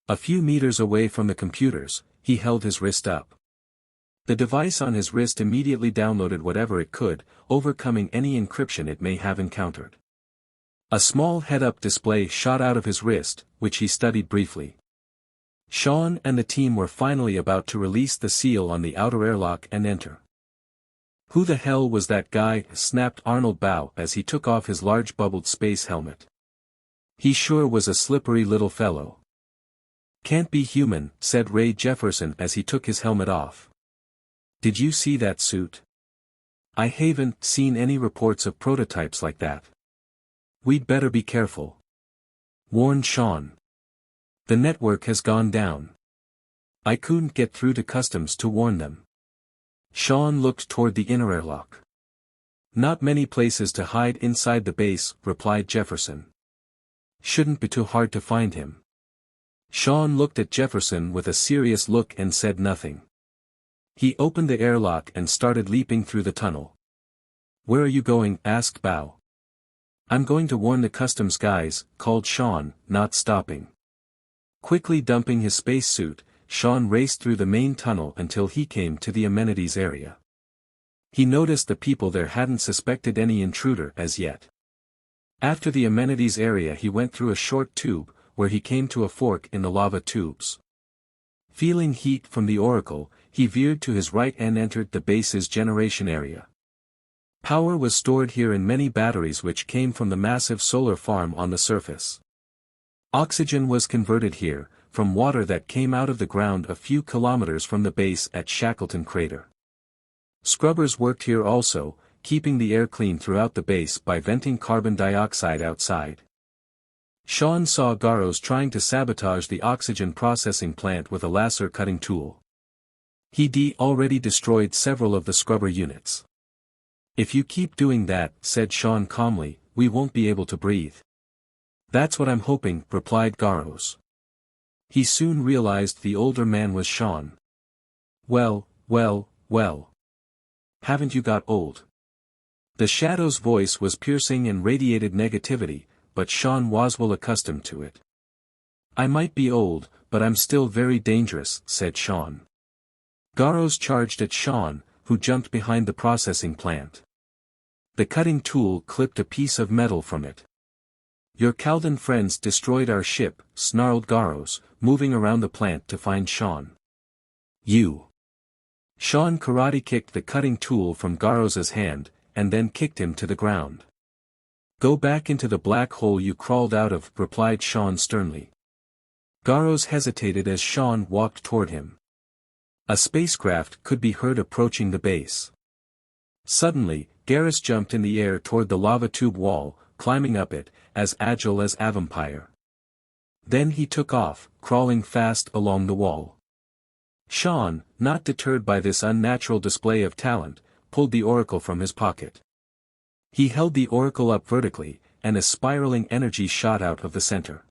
A few meters away from the computers, he held his wrist up. The device on his wrist immediately downloaded whatever it could, overcoming any encryption it may have encountered. A small head-up display shot out of his wrist, which he studied briefly. Sean and the team were finally about to release the seal on the outer airlock and enter. "Who the hell was that guy?" snapped Arnold Bow as he took off his large bubbled space helmet. "He sure was a slippery little fellow." "Can't be human," said Ray Jefferson as he took his helmet off. "Did you see that suit? I haven't seen any reports of prototypes like that. We'd better be careful," warned Sean. "The network has gone down. I couldn't get through to customs to warn them." Sean looked toward the inner airlock. "Not many places to hide inside the base," replied Jefferson. "Shouldn't be too hard to find him." Sean looked at Jefferson with a serious look and said nothing. He opened the airlock and started leaping through the tunnel. "Where are you going?" asked Bow. "I'm going to warn the customs guys," called Sean, not stopping. Quickly dumping his spacesuit, Sean raced through the main tunnel until he came to the amenities area. He noticed the people there hadn't suspected any intruder as yet. After the amenities area he went through a short tube, where he came to a fork in the lava tubes. Feeling heat from the Oracle, he veered to his right and entered the base's generation area. Power was stored here in many batteries which came from the massive solar farm on the surface. Oxygen was converted here, from water that came out of the ground a few kilometers from the base at Shackleton Crater. Scrubbers worked here also, keeping the air clean throughout the base by venting carbon dioxide outside. Sean saw Garros trying to sabotage the oxygen processing plant with a laser cutting tool. He'd already destroyed several of the scrubber units. "If you keep doing that," said Sean calmly, "we won't be able to breathe." "That's what I'm hoping," replied Garros. He soon realized the older man was Sean. Well. Haven't you got old?" The Shadow's voice was piercing and radiated negativity, but Sean was well accustomed to it. "I might be old, but I'm still very dangerous," said Sean. Garros charged at Sean, who jumped behind the processing plant. The cutting tool clipped a piece of metal from it. "Your Caldon friends destroyed our ship," snarled Garros, moving around the plant to find Sean. "You!" Sean karate-kicked the cutting tool from Garros's hand, and then kicked him to the ground. "Go back into the black hole you crawled out of," replied Sean sternly. Garros hesitated as Sean walked toward him. A spacecraft could be heard approaching the base. Suddenly, Garrus jumped in the air toward the lava tube wall, climbing up it, as agile as a vampire. Then he took off, crawling fast along the wall. Sean, not deterred by this unnatural display of talent, pulled the oracle from his pocket. He held the oracle up vertically, and a spiraling energy shot out of the center.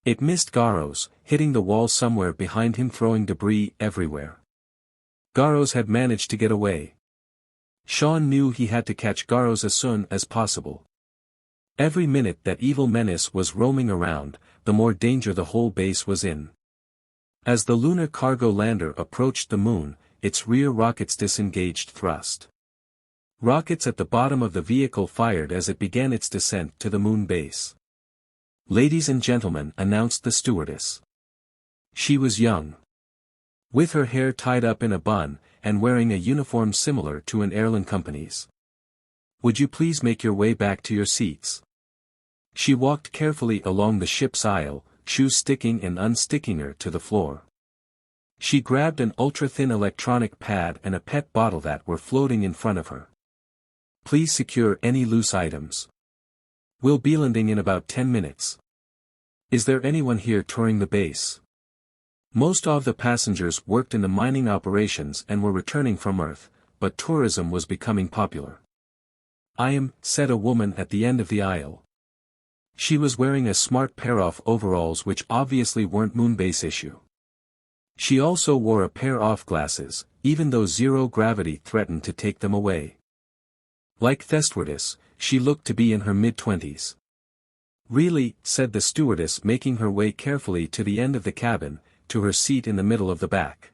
It missed Garros, hitting the wall somewhere behind him, throwing debris everywhere. Garros had managed to get away. Sean knew he had to catch Garros as soon as possible. Every minute that evil menace was roaming around, the more danger the whole base was in. As the lunar cargo lander approached the moon, its rear rockets disengaged thrust. Rockets at the bottom of the vehicle fired as it began its descent to the moon base. "Ladies and gentlemen," announced the stewardess. She was young. With her hair tied up in a bun, and wearing a uniform similar to an airline company's. "Would you please make your way back to your seats?" She walked carefully along the ship's aisle, shoes sticking and unsticking her to the floor. She grabbed an ultra-thin electronic pad and a PET bottle that were floating in front of her. "Please secure any loose items. We'll be landing in about 10 minutes. Is there anyone here touring the base?" Most of the passengers worked in the mining operations and were returning from Earth, but tourism was becoming popular. "I am," said a woman at the end of the aisle. She was wearing a smart pair of overalls which obviously weren't Moonbase issue. She also wore a pair of glasses, even though zero gravity threatened to take them away. Like the stewardess, she looked to be in her mid-twenties. "Really," said the stewardess, making her way carefully to the end of the cabin, to her seat in the middle of the back.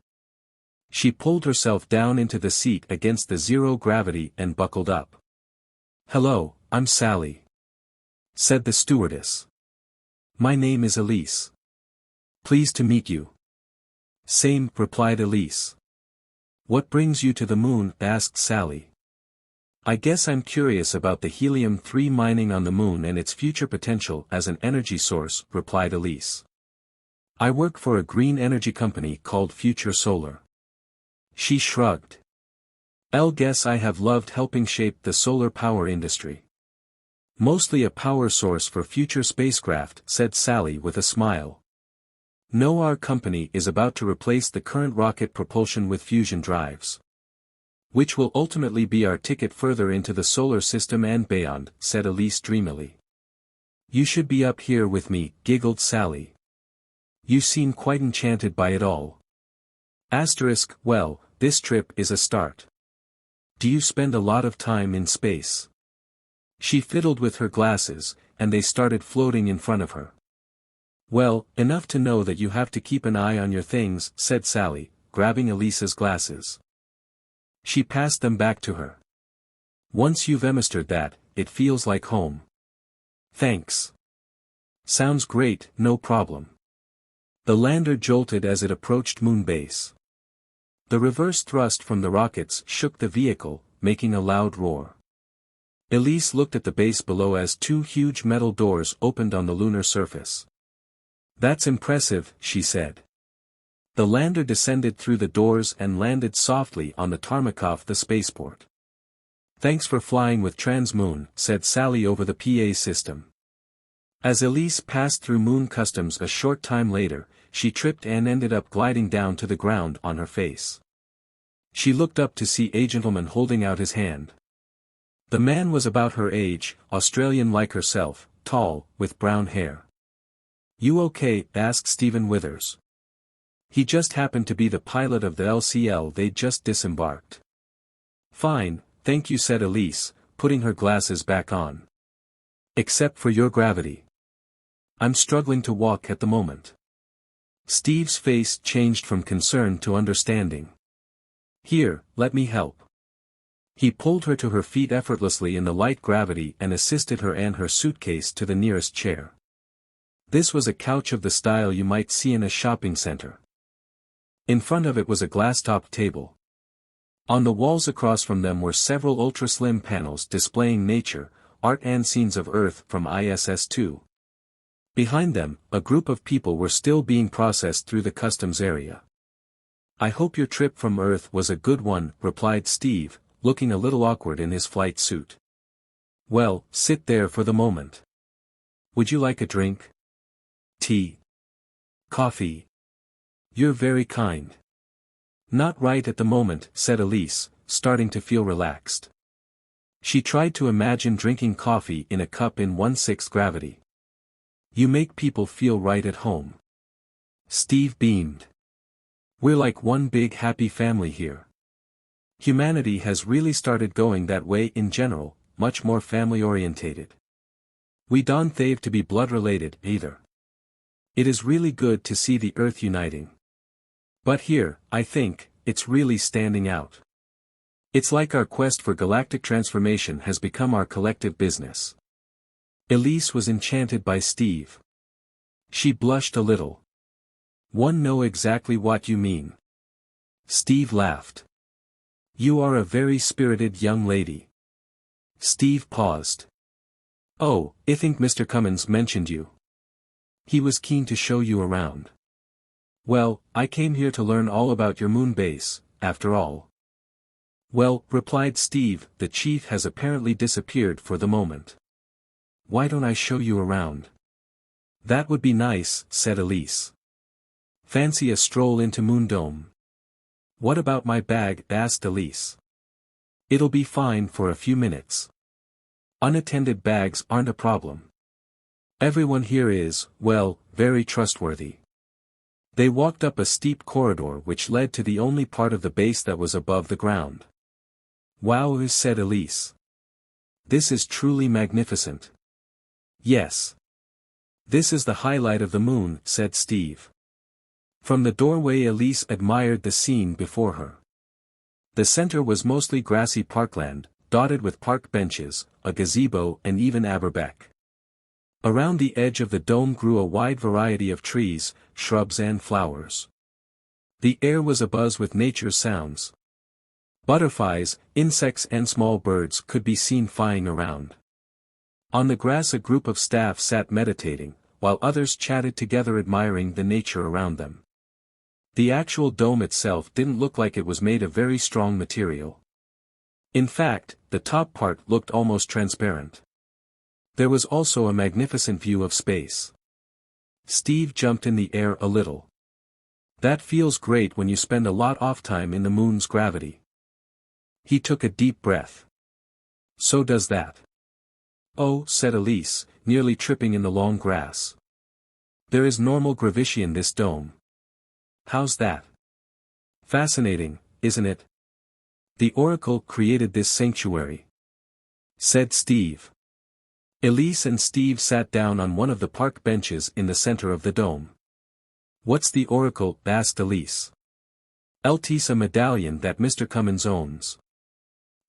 She pulled herself down into the seat against the zero gravity and buckled up. "Hello, I'm Sally," said the stewardess. "My name is Elise. Pleased to meet you." "Same," replied Elise. "What brings you to the moon?" asked Sally. "I guess I'm curious about the helium-3 mining on the moon and its future potential as an energy source," replied Elise. "I work for a green energy company called Future Solar." She shrugged. "I guess I have loved helping shape the solar power industry. Mostly a power source for future spacecraft," said Sally with a smile. "No, our company is about to replace the current rocket propulsion with fusion drives, which will ultimately be our ticket further into the solar system and beyond," said Elise dreamily. "You should be up here with me," giggled Sally. "You seem quite enchanted by it all." Well, this trip is a start. Do you spend a lot of time in space? She fiddled with her glasses, and they started floating in front of her. "Well, enough to know that you have to keep an eye on your things," said Sally, grabbing Elise's glasses. She passed them back to her. "Once you've mastered that, it feels like home." "Thanks. Sounds great, no problem." The lander jolted as it approached moon base. The reverse thrust from the rockets shook the vehicle, making a loud roar. Elise looked at the base below as two huge metal doors opened on the lunar surface. "That's impressive," she said. The lander descended through the doors and landed softly on the tarmac of the spaceport. "Thanks for flying with Transmoon," said Sally over the PA system. As Elise passed through Moon Customs a short time later, she tripped and ended up gliding down to the ground on her face. She looked up to see a gentleman holding out his hand. The man was about her age, Australian like herself, tall, with brown hair. "You okay?" asked Stephen Withers. He just happened to be the pilot of the LCL they'd just disembarked. "Fine, thank you," said Elise, putting her glasses back on. "Except for your gravity. I'm struggling to walk at the moment." Steve's face changed from concern to understanding. "Here, let me help." He pulled her to her feet effortlessly in the light gravity and assisted her and her suitcase to the nearest chair. This was a couch of the style you might see in a shopping center. In front of it was a glass-topped table. On the walls across from them were several ultra-slim panels displaying nature, art and scenes of Earth from ISS-2. Behind them, a group of people were still being processed through the customs area. "I hope your trip from Earth was a good one," replied Steve, looking a little awkward in his flight suit. "Well, sit there for the moment. Would you like a drink? Tea? Coffee? You're very kind." "Not right at the moment," said Elise, starting to feel relaxed. She tried to imagine drinking coffee in a cup in 1/6 gravity. "You make people feel right at home." Steve beamed. "We're like one big happy family here. Humanity has really started going that way in general, much more family-orientated. We don't have to be blood-related, either. It is really good to see the Earth uniting. But here, I think, it's really standing out. It's like our quest for galactic transformation has become our collective business." Elise was enchanted by Steve. She blushed a little. "One know exactly what you mean." Steve laughed. "You are a very spirited young lady." Steve paused. "Oh, I think Mr. Cummins mentioned you. He was keen to show you around." "Well, I came here to learn all about your moon base, after all." "Well," replied Steve, "the chief has apparently disappeared for the moment. Why don't I show you around?" "That would be nice," said Elise. "Fancy a stroll into Moondome." "What about my bag?" asked Elise. "It'll be fine for a few minutes. Unattended bags aren't a problem. Everyone here is, well, very trustworthy." They walked up a steep corridor which led to the only part of the base that was above the ground. "Wow," said Elise. "This is truly magnificent." "Yes. This is the highlight of the moon," said Steve. From the doorway Elise admired the scene before her. The center was mostly grassy parkland, dotted with park benches, a gazebo and even aberbeck. Around the edge of the dome grew a wide variety of trees, shrubs and flowers. The air was abuzz with nature's sounds. Butterflies, insects and small birds could be seen flying around. On the grass a group of staff sat meditating, while others chatted together admiring the nature around them. The actual dome itself didn't look like it was made of very strong material. In fact, the top part looked almost transparent. There was also a magnificent view of space. Steve jumped in the air a little. "That feels great when you spend a lot of time in the moon's gravity." He took a deep breath. "So does that." "Oh," said Elise, nearly tripping in the long grass. "There is normal gravity in this dome." "How's that?" "Fascinating, isn't it? The Oracle created this sanctuary," said Steve. Elise and Steve sat down on one of the park benches in the center of the dome. "What's the Oracle?" asked Elise. "It's a medallion that Mr. Cummins owns.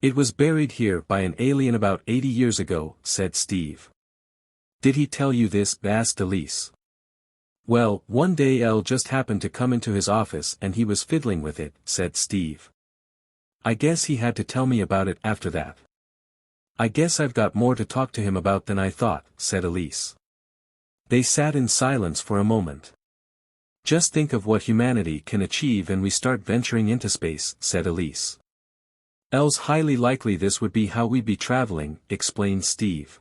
It was buried here by an alien about 80 years ago," said Steve. "Did he tell you this?" asked Elise. "Well, one day Elle just happened to come into his office and he was fiddling with it," said Steve. "I guess he had to tell me about it after that." "I guess I've got more to talk to him about than I thought," said Elise. They sat in silence for a moment. "Just think of what humanity can achieve and we start venturing into space," said Elise. "Elle's highly likely this would be how we'd be traveling," explained Steve.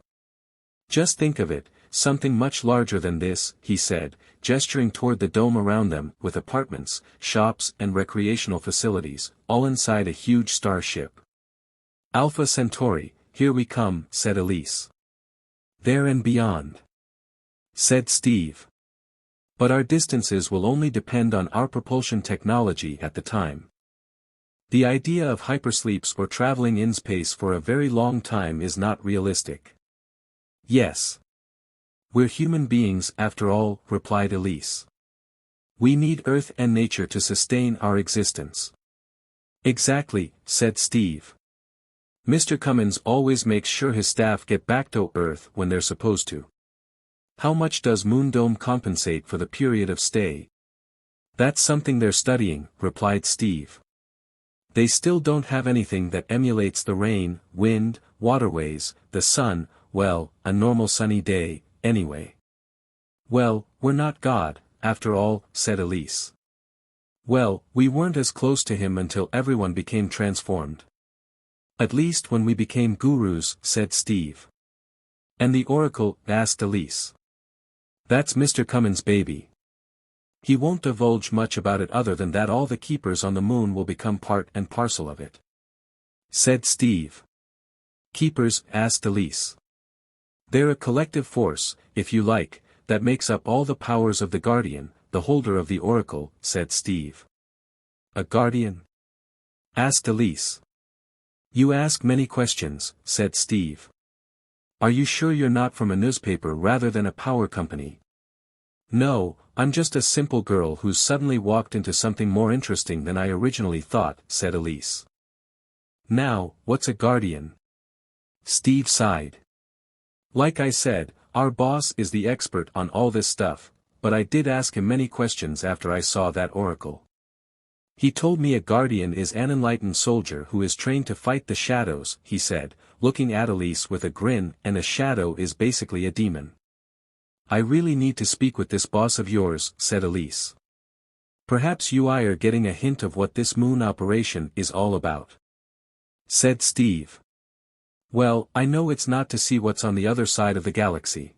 "Just think of it, something much larger than this," he said, gesturing toward the dome around them, with apartments, shops and recreational facilities, all inside a huge starship. "Alpha Centauri, here we come," said Elise. "There and beyond," said Steve. "But our distances will only depend on our propulsion technology at the time. The idea of hypersleeps or traveling in space for a very long time is not realistic." "Yes. We're human beings after all," replied Elise. "We need Earth and nature to sustain our existence." "Exactly," said Steve. "Mr. Cummins always makes sure his staff get back to Earth when they're supposed to." "How much does Moondome compensate for the period of stay?" "That's something they're studying," replied Steve. "They still don't have anything that emulates the rain, wind, waterways, the sun, well, a normal sunny day, anyway." "Well, we're not God, after all," said Elise. "Well, we weren't as close to him until everyone became transformed. At least when we became gurus," said Steve. "And the Oracle?" asked Elise. "That's Mr. Cummins' baby. He won't divulge much about it other than that all the keepers on the moon will become part and parcel of it," said Steve. "Keepers?" asked Elise. "They're a collective force, if you like, that makes up all the powers of the Guardian, the holder of the Oracle," said Steve. "A guardian?" asked Elise. "You ask many questions," said Steve. "Are you sure you're not from a newspaper rather than a power company?" "No, I'm just a simple girl who's suddenly walked into something more interesting than I originally thought," said Elise. "Now, what's a guardian?" Steve sighed. "Like I said, our boss is the expert on all this stuff, but I did ask him many questions after I saw that Oracle. He told me a guardian is an enlightened soldier who is trained to fight the shadows," he said, looking at Elise with a grin, "and a shadow is basically a demon." "I really need to speak with this boss of yours," said Elise. "Perhaps you and I are getting a hint of what this moon operation is all about," said Steve. "Well, I know it's not to see what's on the other side of the galaxy,"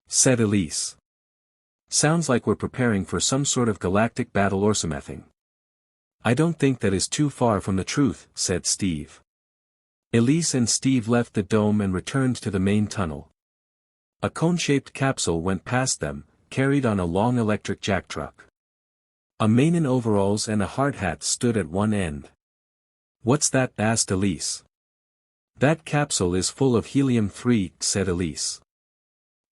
said Elise. "Sounds like we're preparing for some sort of galactic battle or something." "I don't think that is too far from the truth," said Steve. Elise and Steve left the dome and returned to the main tunnel. A cone-shaped capsule went past them, carried on a long electric jack truck. A man in overalls and a hard hat stood at one end. "What's that?" asked Elise. "That capsule is full of helium-3, said Elise.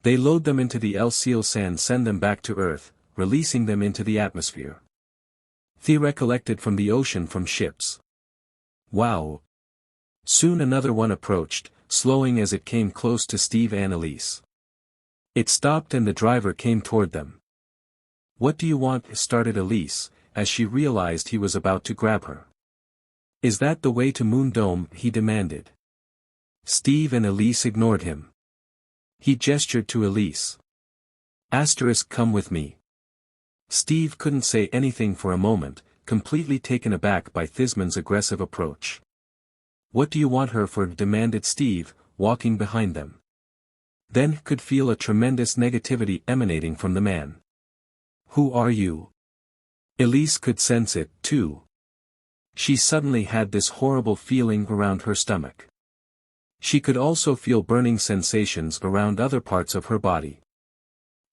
"They load them into the El Ciels and send them back to Earth, releasing them into the atmosphere. They're collected from the ocean from ships." "Wow." Soon another one approached, slowing as it came close to Steve and Elise. It stopped and the driver came toward them. "What do you want?" started Elise, as she realized he was about to grab her. "Is that the way to Moon Dome?" he demanded. Steve and Elise ignored him. He gestured to Elise. "Come with me." Steve couldn't say anything for a moment, completely taken aback by Thizman's aggressive approach. "What do you want her for?" demanded Steve, walking behind them. Then could feel a tremendous negativity emanating from the man. "Who are you?" Elise could sense it, too. She suddenly had this horrible feeling around her stomach. She could also feel burning sensations around other parts of her body.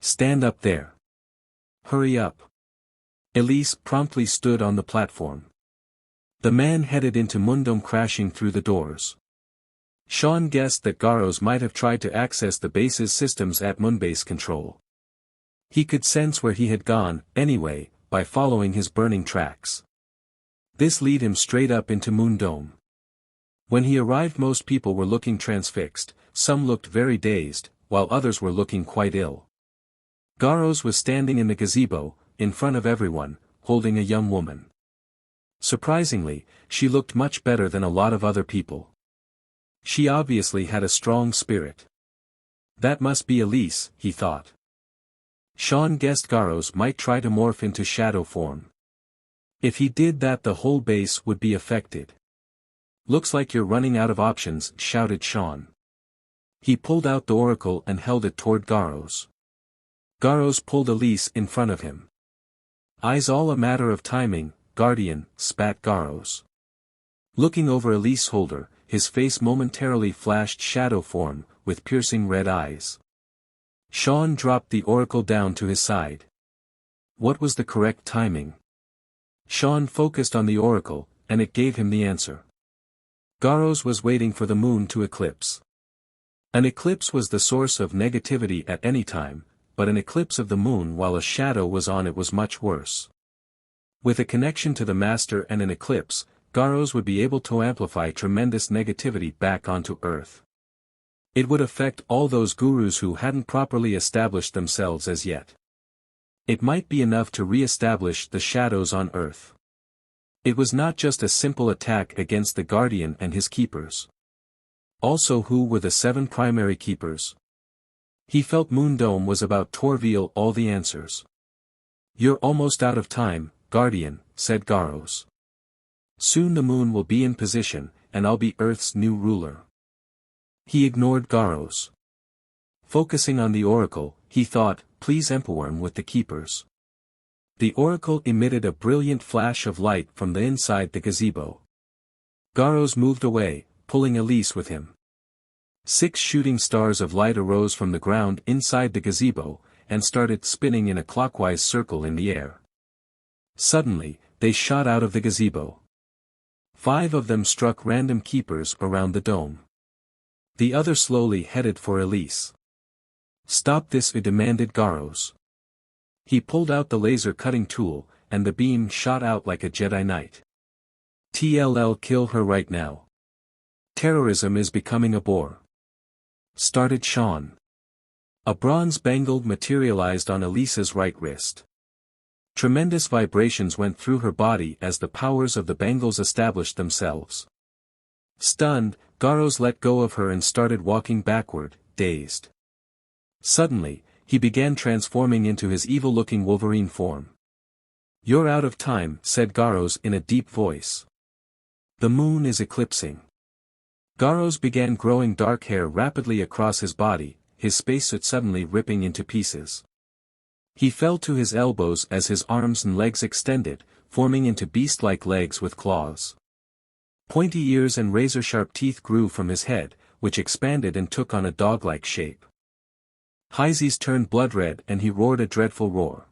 "Stand up there. Hurry up." Elise promptly stood on the platform. The man headed into Mundum, crashing through the doors. Sean guessed that Garros might have tried to access the base's systems at Moonbase control. He could sense where he had gone, anyway, by following his burning tracks. This led him straight up into Moon Dome. When he arrived, most people were looking transfixed, some looked very dazed, while others were looking quite ill. Garros was standing in the gazebo, in front of everyone, holding a young woman. Surprisingly, she looked much better than a lot of other people. She obviously had a strong spirit. That must be Elise, he thought. Sean guessed Garros might try to morph into shadow form. If he did that, the whole base would be affected. "Looks like you're running out of options," shouted Sean. He pulled out the oracle and held it toward Garros. Garros pulled Elise in front of him. "Eyes all a matter of timing, Guardian," spat Garros. Looking over Elise's shoulder, his face momentarily flashed shadow form, with piercing red eyes. Sean dropped the oracle down to his side. What was the correct timing? Sean focused on the oracle, and it gave him the answer. Garros was waiting for the moon to eclipse. An eclipse was the source of negativity at any time, but an eclipse of the moon while a shadow was on it was much worse. With a connection to the master and an eclipse, Garros would be able to amplify tremendous negativity back onto Earth. It would affect all those gurus who hadn't properly established themselves as yet. It might be enough to re-establish the shadows on Earth. It was not just a simple attack against the Guardian and his keepers. Also, who were the 7 primary keepers? He felt Moon Dome was about to reveal all the answers. "You're almost out of time, Guardian," said Garros. "Soon the moon will be in position, and I'll be Earth's new ruler." He ignored Garros. Focusing on the oracle, he thought, "Please empower with the keepers." The oracle emitted a brilliant flash of light from the inside the gazebo. Garros moved away, pulling Elise with him. 6 shooting stars of light arose from the ground inside the gazebo, and started spinning in a clockwise circle in the air. Suddenly, they shot out of the gazebo. 5 of them struck random keepers around the dome. The other slowly headed for Elise. "Stop this," demanded Garros. He pulled out the laser cutting tool, and the beam shot out like a Jedi Knight. "Kill her right now. Terrorism is becoming a bore," started Sean. A bronze bangle materialized on Elise's right wrist. Tremendous vibrations went through her body as the powers of the bangles established themselves. Stunned, Garros let go of her and started walking backward, dazed. Suddenly, he began transforming into his evil-looking Wolverine form. "You're out of time," said Garros in a deep voice. "The moon is eclipsing." Garros began growing dark hair rapidly across his body, his spacesuit suddenly ripping into pieces. He fell to his elbows as his arms and legs extended, forming into beast-like legs with claws. Pointy ears and razor-sharp teeth grew from his head, which expanded and took on a dog-like shape. His eyes turned blood red and he roared a dreadful roar.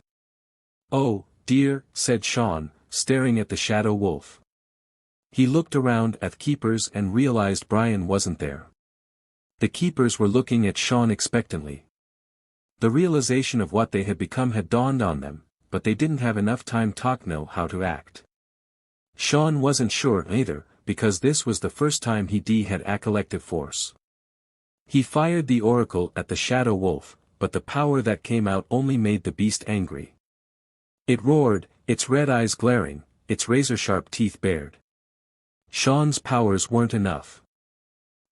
"Oh, Dear, said Sean, staring at the shadow wolf. He looked around at keepers and realized Brian wasn't there. The keepers were looking at Sean expectantly. The realization of what they had become had dawned on them, but they didn't have enough time to know how to act. Sean wasn't sure either, because this was the first time he had a collective force. He fired the oracle at the shadow wolf, but the power that came out only made the beast angry. It roared, its red eyes glaring, its razor-sharp teeth bared. Sean's powers weren't enough.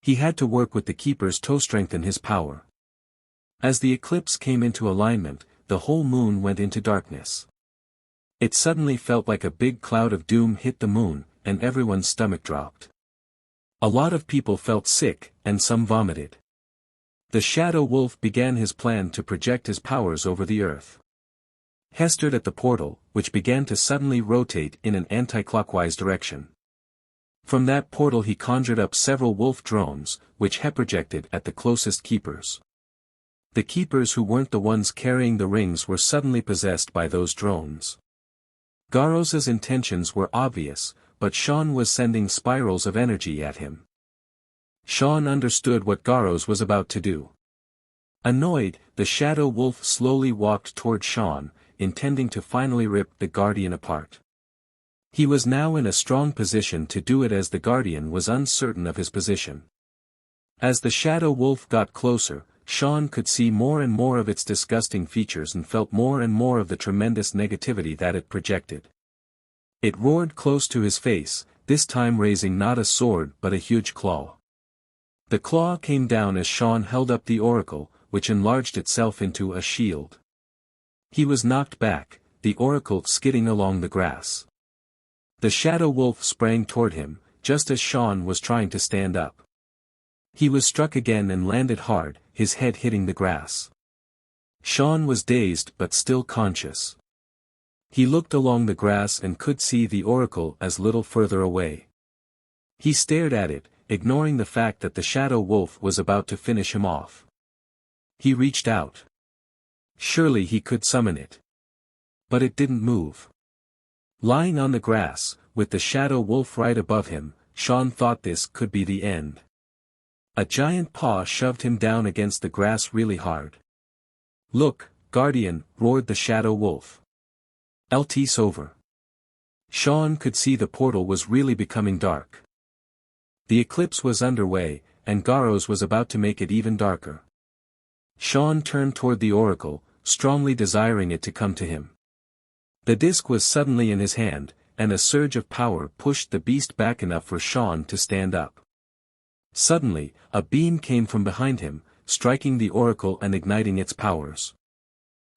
He had to work with the keepers to strengthen his power. As the eclipse came into alignment, the whole moon went into darkness. It suddenly felt like a big cloud of doom hit the moon, and everyone's stomach dropped. A lot of people felt sick, and some vomited. The shadow wolf began his plan to project his powers over the earth. He stood at the portal, which began to suddenly rotate in an anti-clockwise direction. From that portal he conjured up several wolf drones, which he projected at the closest keepers. The keepers who weren't the ones carrying the rings were suddenly possessed by those drones. Garros's intentions were obvious, but Sean was sending spirals of energy at him. Sean understood what Garros was about to do. Annoyed, the shadow wolf slowly walked toward Sean, intending to finally rip the Guardian apart. He was now in a strong position to do it as the Guardian was uncertain of his position. As the shadow wolf got closer, Sean could see more and more of its disgusting features and felt more and more of the tremendous negativity that it projected. It roared close to his face, this time raising not a sword but a huge claw. The claw came down as Sean held up the oracle, which enlarged itself into a shield. He was knocked back, the oracle skidding along the grass. The shadow wolf sprang toward him, just as Sean was trying to stand up. He was struck again and landed hard, his head hitting the grass. Sean was dazed but still conscious. He looked along the grass and could see the oracle as little further away. He stared at it, ignoring the fact that the shadow wolf was about to finish him off. He reached out. Surely he could summon it. But it didn't move. Lying on the grass, with the shadow wolf right above him, Sean thought this could be the end. A giant paw shoved him down against the grass really hard. Look, Guardian, roared the shadow wolf. It's over. Sean could see the portal was really becoming dark. The eclipse was underway, and Garros was about to make it even darker. Sean turned toward the oracle, strongly desiring it to come to him. The disc was suddenly in his hand, and a surge of power pushed the beast back enough for Sean to stand up. Suddenly, a beam came from behind him, striking the oracle and igniting its powers.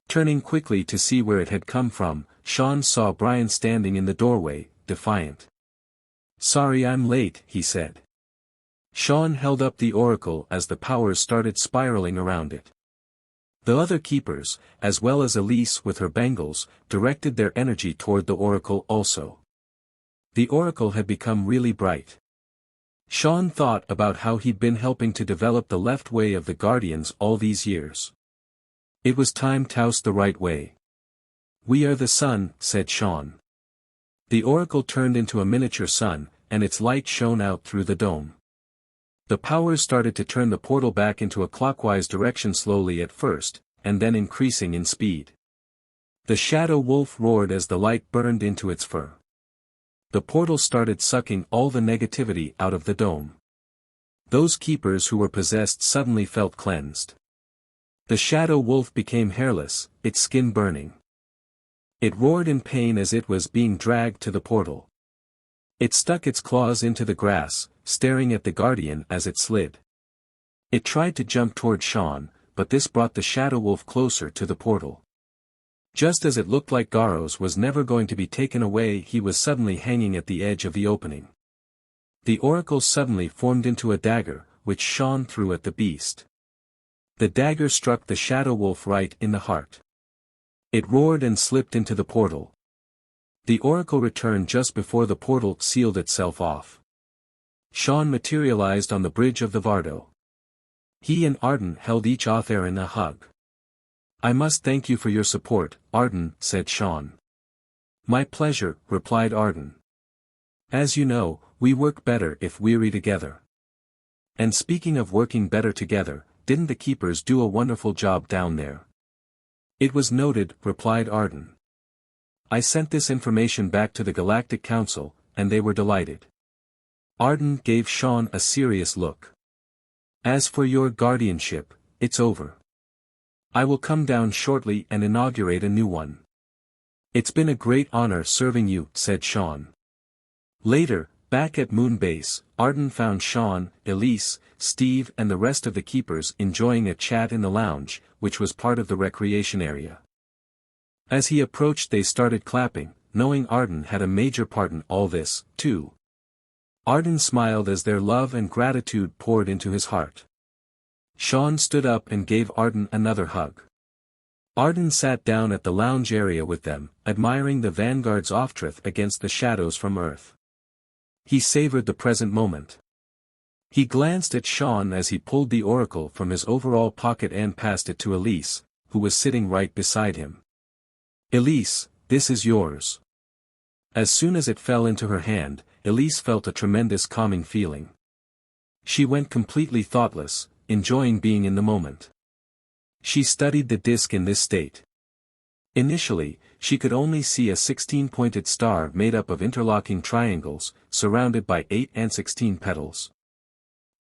Turning quickly to see where it had come from, Sean saw Brian standing in the doorway, defiant. Sorry I'm late, he said. Sean held up the oracle as the powers started spiraling around it. The other keepers, as well as Elise with her bangles, directed their energy toward the oracle also. The oracle had become really bright. Sean thought about how he'd been helping to develop the left way of the Guardians all these years. It was time to oust the right way. We are the sun, said Sean. The oracle turned into a miniature sun, and its light shone out through the dome. The powers started to turn the portal back into a clockwise direction slowly at first, and then increasing in speed. The shadow wolf roared as the light burned into its fur. The portal started sucking all the negativity out of the dome. Those keepers who were possessed suddenly felt cleansed. The shadow wolf became hairless, its skin burning. It roared in pain as it was being dragged to the portal. It stuck its claws into the grass, staring at the Guardian as it slid. It tried to jump toward Sean, but this brought the shadow wolf closer to the portal. Just as it looked like Garros was never going to be taken away, he was suddenly hanging at the edge of the opening. The oracle suddenly formed into a dagger, which Sean threw at the beast. The dagger struck the shadow wolf right in the heart. It roared and slipped into the portal. The oracle returned just before the portal sealed itself off. Sean materialized on the bridge of the Vardo. He and Arden held each other in a hug. I must thank you for your support, Arden, said Sean. My pleasure, replied Arden. As you know, we work better if weary together. And speaking of working better together, didn't the keepers do a wonderful job down there? It was noted, replied Arden. I sent this information back to the Galactic Council, and they were delighted. Arden gave Sean a serious look. As for your guardianship, it's over. I will come down shortly and inaugurate a new one. It's been a great honor serving you, said Sean. Later, back at Moonbase, Arden found Sean, Elise, Steve and the rest of the keepers enjoying a chat in the lounge, which was part of the recreation area. As he approached they started clapping, knowing Arden had a major part in all this, too. Arden smiled as their love and gratitude poured into his heart. Sean stood up and gave Arden another hug. Arden sat down at the lounge area with them, admiring the Vanguard's off-truth against the shadows from Earth. He savored the present moment. He glanced at Sean as he pulled the oracle from his overall pocket and passed it to Elise, who was sitting right beside him. Elise, this is yours. As soon as it fell into her hand, Elise felt a tremendous calming feeling. She went completely thoughtless, enjoying being in the moment. She studied the disk in this state. Initially, she could only see a 16-pointed star made up of interlocking triangles, surrounded by 8 and 16 petals.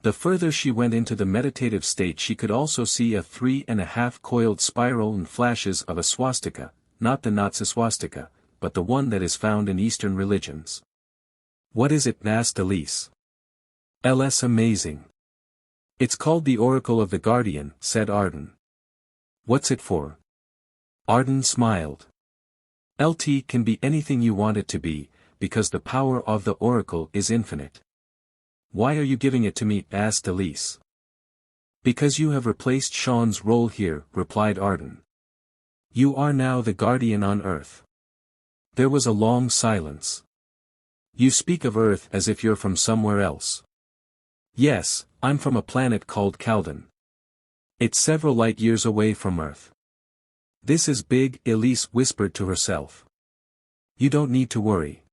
The further she went into the meditative state she could also see a 3.5 coiled spiral and flashes of a swastika, not the Nazi swastika, but the one that is found in Eastern religions. What is it? Asked Elise. LS amazing. It's called the Oracle of the Guardian, said Arden. What's it for? Arden smiled. LT can be anything you want it to be, because the power of the Oracle is infinite. Why are you giving it to me? Asked Elise. Because you have replaced Sean's role here, replied Arden. You are now the Guardian on Earth. There was a long silence. You speak of Earth as if you're from somewhere else. Yes, I'm from a planet called Caldon. It's several light years away from Earth. This is big, Elise whispered to herself. You don't need to worry.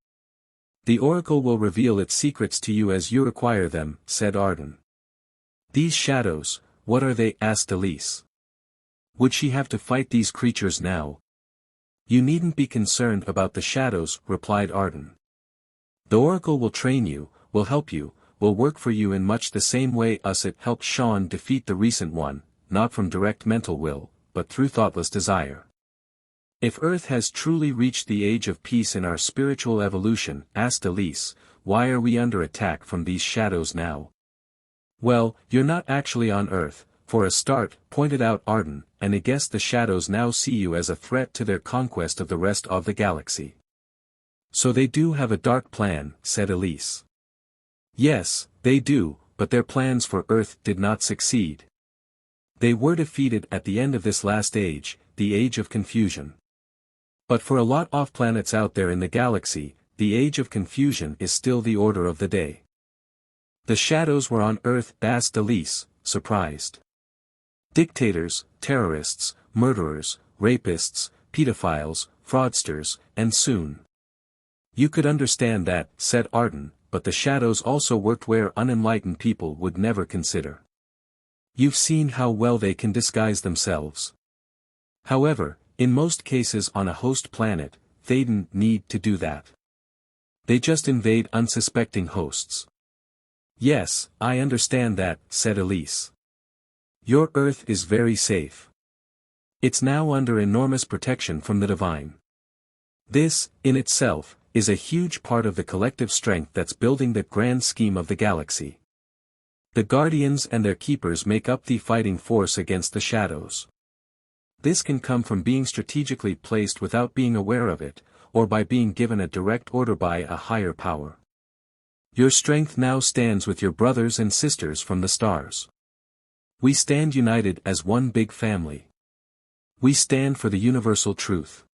The Oracle will reveal its secrets to you as you acquire them, said Arden. These shadows, what are they? Asked Elise. Would she have to fight these creatures now? You needn't be concerned about the shadows, replied Arden. The Oracle will train you, will help you, will work for you in much the same way it helped Sean defeat the recent one, not from direct mental will, but through thoughtless desire. If Earth has truly reached the age of peace in our spiritual evolution, asked Elise, why are we under attack from these shadows now? Well, you're not actually on Earth, for a start, pointed out Arden, and I guess the shadows now see you as a threat to their conquest of the rest of the galaxy. So they do have a dark plan, said Elise. Yes, they do, but their plans for Earth did not succeed. They were defeated at the end of this last age, the age of confusion. But for a lot of planets out there in the galaxy, the age of confusion is still the order of the day. The shadows were on Earth, asked Elise, surprised. Dictators, terrorists, murderers, rapists, pedophiles, fraudsters, and soon. You could understand that, said Arden, but the shadows also worked where unenlightened people would never consider. You've seen how well they can disguise themselves. However, in most cases on a host planet, they didn't need to do that. They just invade unsuspecting hosts. Yes, I understand that, said Elise. Your Earth is very safe. It's now under enormous protection from the divine. This, in itself, is a huge part of the collective strength that's building the grand scheme of the galaxy. The Guardians and their keepers make up the fighting force against the shadows. This can come from being strategically placed without being aware of it, or by being given a direct order by a higher power. Your strength now stands with your brothers and sisters from the stars. We stand united as one big family. We stand for the universal truth.